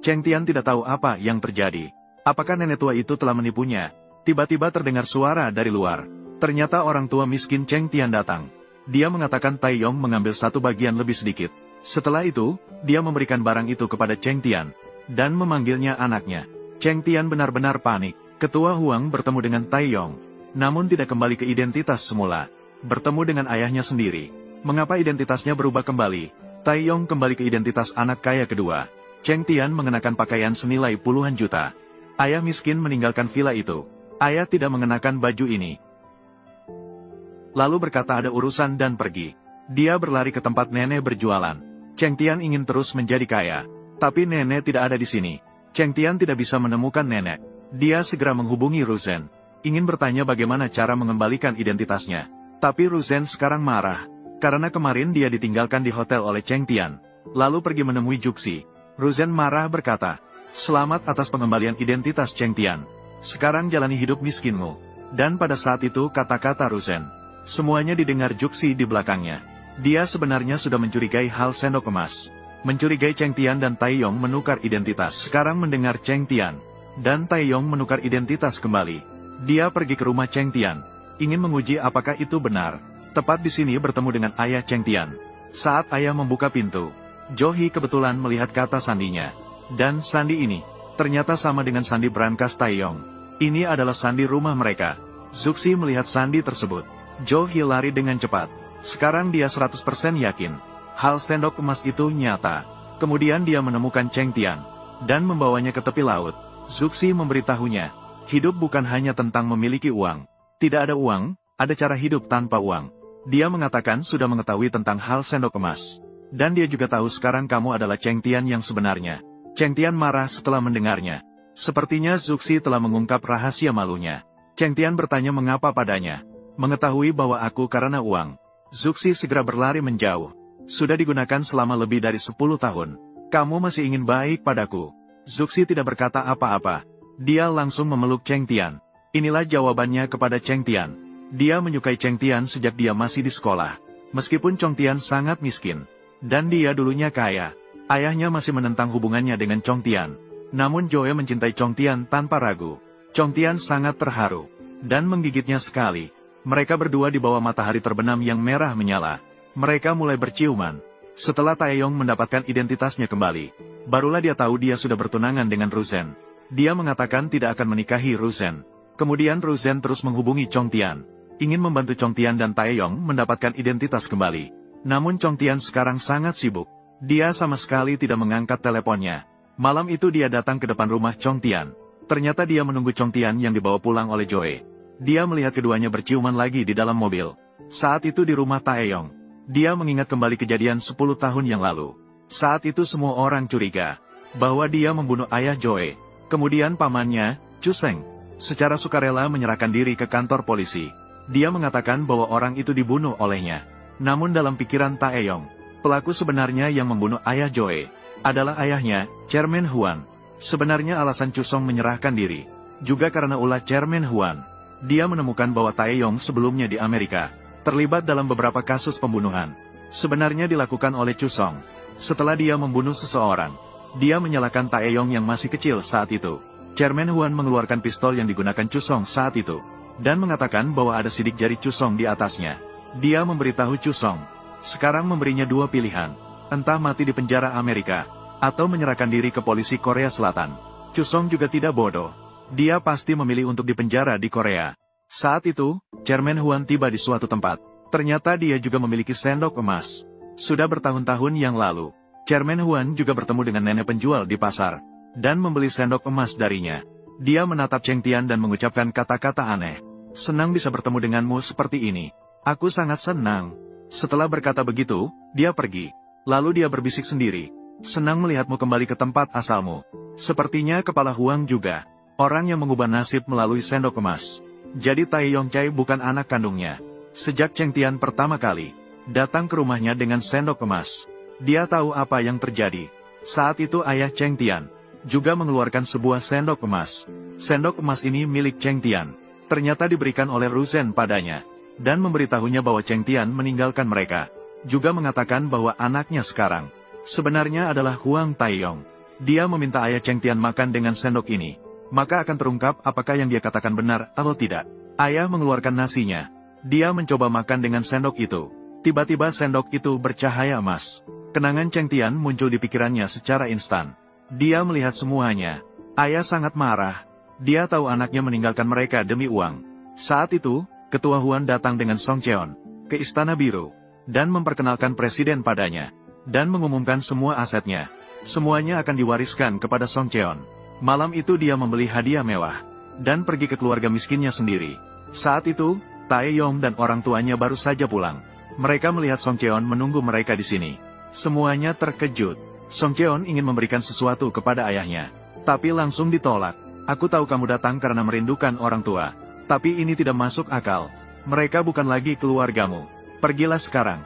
Cheng Tian tidak tahu apa yang terjadi. Apakah nenek tua itu telah menipunya? Tiba-tiba terdengar suara dari luar. Ternyata orang tua miskin Cheng Tian datang. Dia mengatakan Taeyong mengambil satu bagian lebih sedikit. Setelah itu, dia memberikan barang itu kepada Cheng Tian, dan memanggilnya anaknya. Cheng Tian benar-benar panik. Ketua Huang bertemu dengan Taeyong, namun tidak kembali ke identitas semula. Bertemu dengan ayahnya sendiri. Mengapa identitasnya berubah kembali? Taeyong kembali ke identitas anak kaya kedua. Cheng Tian mengenakan pakaian senilai puluhan juta. Ayah miskin meninggalkan villa itu. Ayah tidak mengenakan baju ini. Lalu berkata ada urusan dan pergi. Dia berlari ke tempat nenek berjualan. Cheng Tian ingin terus menjadi kaya. Tapi nenek tidak ada di sini. Cheng Tian tidak bisa menemukan nenek. Dia segera menghubungi Ruzen. Ingin bertanya bagaimana cara mengembalikan identitasnya. Tapi Ruzen sekarang marah. Karena kemarin dia ditinggalkan di hotel oleh Cheng Tian. Lalu pergi menemui Juxi. Ruzen marah berkata, "Selamat atas pengembalian identitas Cheng Tian. Sekarang jalani hidup miskinmu." Dan pada saat itu kata-kata Ruzen. Semuanya didengar Juxi di belakangnya. Dia sebenarnya sudah mencurigai hal sendok emas. Mencurigai Cheng Tian dan Taeyong menukar identitas. Sekarang mendengar Cheng Tian dan Taeyong menukar identitas kembali. Dia pergi ke rumah Cheng Tian. Ingin menguji apakah itu benar. Tepat di sini bertemu dengan ayah Cheng Tian. Saat ayah membuka pintu, Johi kebetulan melihat kata sandinya. Dan sandi ini, ternyata sama dengan sandi brankas Taeyong. Ini adalah sandi rumah mereka. Zuxi melihat sandi tersebut. Johi lari dengan cepat. Sekarang dia 100% yakin. Hal sendok emas itu nyata. Kemudian dia menemukan Cheng Tian. Dan membawanya ke tepi laut. Zuxi memberitahunya. Hidup bukan hanya tentang memiliki uang. Tidak ada uang, ada cara hidup tanpa uang. Dia mengatakan sudah mengetahui tentang hal sendok emas. Dan dia juga tahu sekarang kamu adalah Cheng Tian yang sebenarnya. Cheng Tian marah setelah mendengarnya. Sepertinya Zuxi telah mengungkap rahasia malunya. Cheng Tian bertanya mengapa padanya. Mengetahui bahwa aku karena uang. Zuxi segera berlari menjauh. Sudah digunakan selama lebih dari 10 tahun. Kamu masih ingin baik padaku. Zuxi tidak berkata apa-apa. Dia langsung memeluk Cheng Tian. Inilah jawabannya kepada Cheng Tian. Dia menyukai Cheng Tian sejak dia masih di sekolah. Meskipun Cheng Tian sangat miskin. Dan dia dulunya kaya. Ayahnya masih menentang hubungannya dengan Cheng Tian. Namun Joe mencintai Cheng Tian tanpa ragu. Cheng Tian sangat terharu. Dan menggigitnya sekali. Mereka berdua di bawah matahari terbenam yang merah menyala. Mereka mulai berciuman. Setelah Taeyong mendapatkan identitasnya kembali, barulah dia tahu dia sudah bertunangan dengan Ruzen. Dia mengatakan tidak akan menikahi Ruzen. Kemudian Ruzen terus menghubungi Cheng Tian. Ingin membantu Cheng Tian dan Taeyong mendapatkan identitas kembali. Namun Cheng Tian sekarang sangat sibuk. Dia sama sekali tidak mengangkat teleponnya. Malam itu dia datang ke depan rumah Cheng Tian. Ternyata dia menunggu Cheng Tian yang dibawa pulang oleh Joe. Dia melihat keduanya berciuman lagi di dalam mobil. Saat itu di rumah Taeyong. Dia mengingat kembali kejadian 10 tahun yang lalu. Saat itu semua orang curiga bahwa dia membunuh ayah Joe. Kemudian pamannya, Chu Seng, secara sukarela menyerahkan diri ke kantor polisi. Dia mengatakan bahwa orang itu dibunuh olehnya. Namun dalam pikiran Taeyong, pelaku sebenarnya yang membunuh ayah Joe adalah ayahnya, Chairman Huan. Sebenarnya alasan Chu Song menyerahkan diri juga karena ulah Chairman Huan. Dia menemukan bahwa Taeyong sebelumnya di Amerika terlibat dalam beberapa kasus pembunuhan. Sebenarnya dilakukan oleh Chu Song. Setelah dia membunuh seseorang, dia menyalahkan Taeyong yang masih kecil saat itu. Chairman Huan mengeluarkan pistol yang digunakan Chu Song saat itu, dan mengatakan bahwa ada sidik jari Chu Song di atasnya. Dia memberitahu Chu Song, sekarang memberinya dua pilihan, entah mati di penjara Amerika, atau menyerahkan diri ke polisi Korea Selatan. Chu Song juga tidak bodoh. Dia pasti memilih untuk dipenjara di Korea. Saat itu, Chairman Huan tiba di suatu tempat. Ternyata dia juga memiliki sendok emas. Sudah bertahun-tahun yang lalu, Chairman Huan juga bertemu dengan nenek penjual di pasar, dan membeli sendok emas darinya. Dia menatap Cheng Tian dan mengucapkan kata-kata aneh. Senang bisa bertemu denganmu seperti ini. Aku sangat senang. Setelah berkata begitu, dia pergi. Lalu dia berbisik sendiri. Senang melihatmu kembali ke tempat asalmu. Sepertinya kepala Huang juga. Orang yang mengubah nasib melalui sendok emas. Jadi Tai Yongcai bukan anak kandungnya. Sejak Cheng Tian pertama kali datang ke rumahnya dengan sendok emas, dia tahu apa yang terjadi. Saat itu ayah Cheng Tian juga mengeluarkan sebuah sendok emas. Sendok emas ini milik Cheng Tian. Ternyata diberikan oleh Ru Zhen padanya. Dan memberitahunya bahwa Cheng Tian meninggalkan mereka. Juga mengatakan bahwa anaknya sekarang sebenarnya adalah Huang Taiyong. Dia meminta ayah Cheng Tian makan dengan sendok ini. Maka akan terungkap apakah yang dia katakan benar atau tidak. Ayah mengeluarkan nasinya. Dia mencoba makan dengan sendok itu. Tiba-tiba sendok itu bercahaya emas. Kenangan Cheng Tian muncul di pikirannya secara instan. Dia melihat semuanya. Ayah sangat marah. Dia tahu anaknya meninggalkan mereka demi uang. Saat itu, Ketua Huan datang dengan Song Cheon ke Istana Biru dan memperkenalkan presiden padanya dan mengumumkan semua asetnya. Semuanya akan diwariskan kepada Song Cheon. Malam itu dia membeli hadiah mewah dan pergi ke keluarga miskinnya sendiri. Saat itu, Taeyong dan orang tuanya baru saja pulang. Mereka melihat Song Cheon menunggu mereka di sini. Semuanya terkejut. Song Cheon ingin memberikan sesuatu kepada ayahnya, tapi langsung ditolak. Aku tahu kamu datang karena merindukan orang tua, tapi ini tidak masuk akal. Mereka bukan lagi keluargamu. Pergilah sekarang.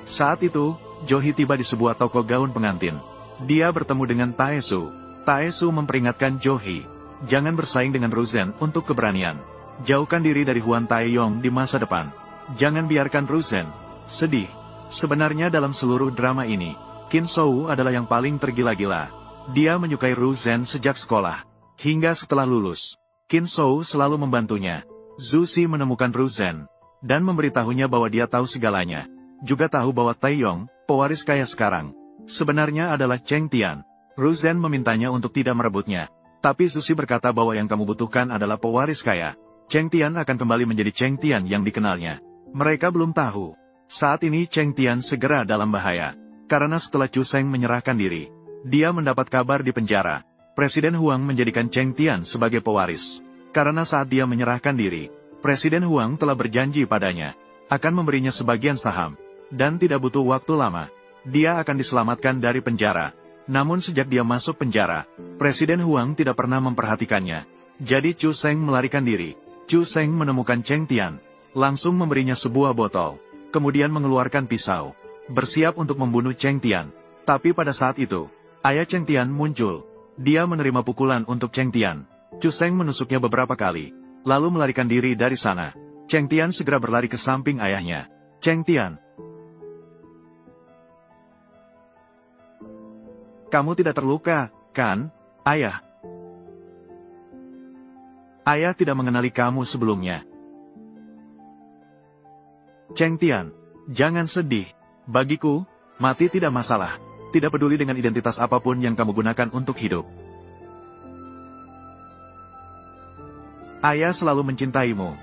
Saat itu, Johi tiba di sebuah toko gaun pengantin. Dia bertemu dengan Taesu. Taesu memperingatkan Johi, jangan bersaing dengan Ru Zhen untuk keberanian. Jauhkan diri dari Huan Taeyong di masa depan. Jangan biarkan Ru Zhen sedih. Sebenarnya dalam seluruh drama ini, Qin Shou adalah yang paling tergila-gila. Dia menyukai Ru Zhen sejak sekolah. Hingga setelah lulus, Qin Shou selalu membantunya. Zhu Xi menemukan Ru Zhen dan memberitahunya bahwa dia tahu segalanya. Juga tahu bahwa Taeyong, pewaris kaya sekarang, sebenarnya adalah Cheng Tian. Ru Zhen memintanya untuk tidak merebutnya. Tapi Zhu Xi berkata bahwa yang kamu butuhkan adalah pewaris kaya. Cheng Tian akan kembali menjadi Cheng Tian yang dikenalnya. Mereka belum tahu. Saat ini Cheng Tian segera dalam bahaya. Karena setelah Chu Sheng menyerahkan diri, dia mendapat kabar di penjara. Presiden Huang menjadikan Cheng Tian sebagai pewaris. Karena saat dia menyerahkan diri, Presiden Huang telah berjanji padanya akan memberinya sebagian saham. Dan tidak butuh waktu lama, dia akan diselamatkan dari penjara. Namun sejak dia masuk penjara, Presiden Huang tidak pernah memperhatikannya. Jadi Chu Sheng melarikan diri. Chu Sheng menemukan Cheng Tian, langsung memberinya sebuah botol, kemudian mengeluarkan pisau, bersiap untuk membunuh Cheng Tian. Tapi pada saat itu, ayah Cheng Tian muncul. Dia menerima pukulan untuk Cheng Tian. Chu Sheng menusuknya beberapa kali, lalu melarikan diri dari sana. Cheng Tian segera berlari ke samping ayahnya. Cheng Tian, kamu tidak terluka, kan, ayah? Ayah tidak mengenali kamu sebelumnya. Cheng Tian, jangan sedih. Bagiku, mati tidak masalah. Tidak peduli dengan identitas apapun yang kamu gunakan untuk hidup. Ayah selalu mencintaimu.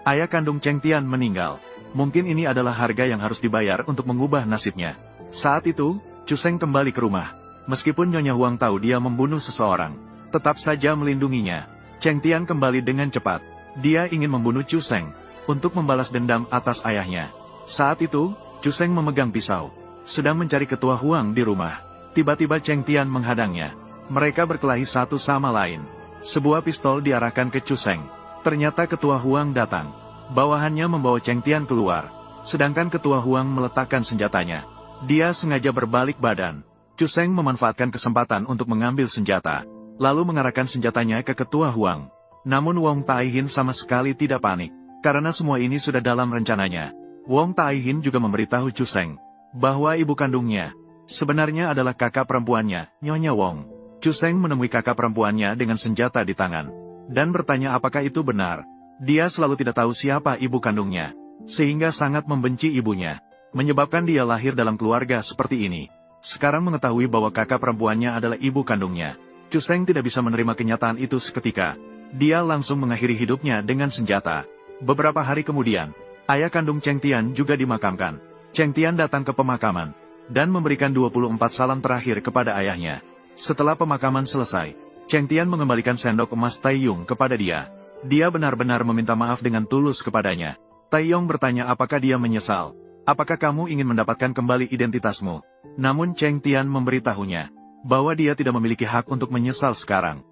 Ayah kandung Cheng Tian meninggal. Mungkin ini adalah harga yang harus dibayar untuk mengubah nasibnya. Saat itu, Chu Sheng kembali ke rumah. Meskipun Nyonya Huang tahu dia membunuh seseorang, tetap saja melindunginya. Cheng Tian kembali dengan cepat. Dia ingin membunuh Chu Sheng untuk membalas dendam atas ayahnya. Saat itu, Chu Sheng memegang pisau, sedang mencari Ketua Huang di rumah. Tiba-tiba Cheng Tian menghadangnya. Mereka berkelahi satu sama lain. Sebuah pistol diarahkan ke Chu Sheng. Ternyata Ketua Huang datang. Bawahannya membawa Cheng Tian keluar. Sedangkan Ketua Huang meletakkan senjatanya. Dia sengaja berbalik badan. Chu Sheng memanfaatkan kesempatan untuk mengambil senjata, lalu mengarahkan senjatanya ke Ketua Huang. Namun Wong Taihin sama sekali tidak panik, karena semua ini sudah dalam rencananya. Wong Taihin juga memberitahu Chu Sheng bahwa ibu kandungnya sebenarnya adalah kakak perempuannya, Nyonya Wong. Chu Sheng menemui kakak perempuannya dengan senjata di tangan, dan bertanya apakah itu benar. Dia selalu tidak tahu siapa ibu kandungnya, sehingga sangat membenci ibunya, menyebabkan dia lahir dalam keluarga seperti ini. Sekarang mengetahui bahwa kakak perempuannya adalah ibu kandungnya, Chu Sheng tidak bisa menerima kenyataan itu seketika. Dia langsung mengakhiri hidupnya dengan senjata. Beberapa hari kemudian, ayah kandung Cheng Tian juga dimakamkan. Cheng Tian datang ke pemakaman, dan memberikan 24 salam terakhir kepada ayahnya. Setelah pemakaman selesai, Cheng Tian mengembalikan sendok emas Taiyong kepada dia. Dia benar-benar meminta maaf dengan tulus kepadanya. Taeyong bertanya apakah dia menyesal. Apakah kamu ingin mendapatkan kembali identitasmu? Namun Cheng Tian memberitahunya bahwa dia tidak memiliki hak untuk menyesal sekarang.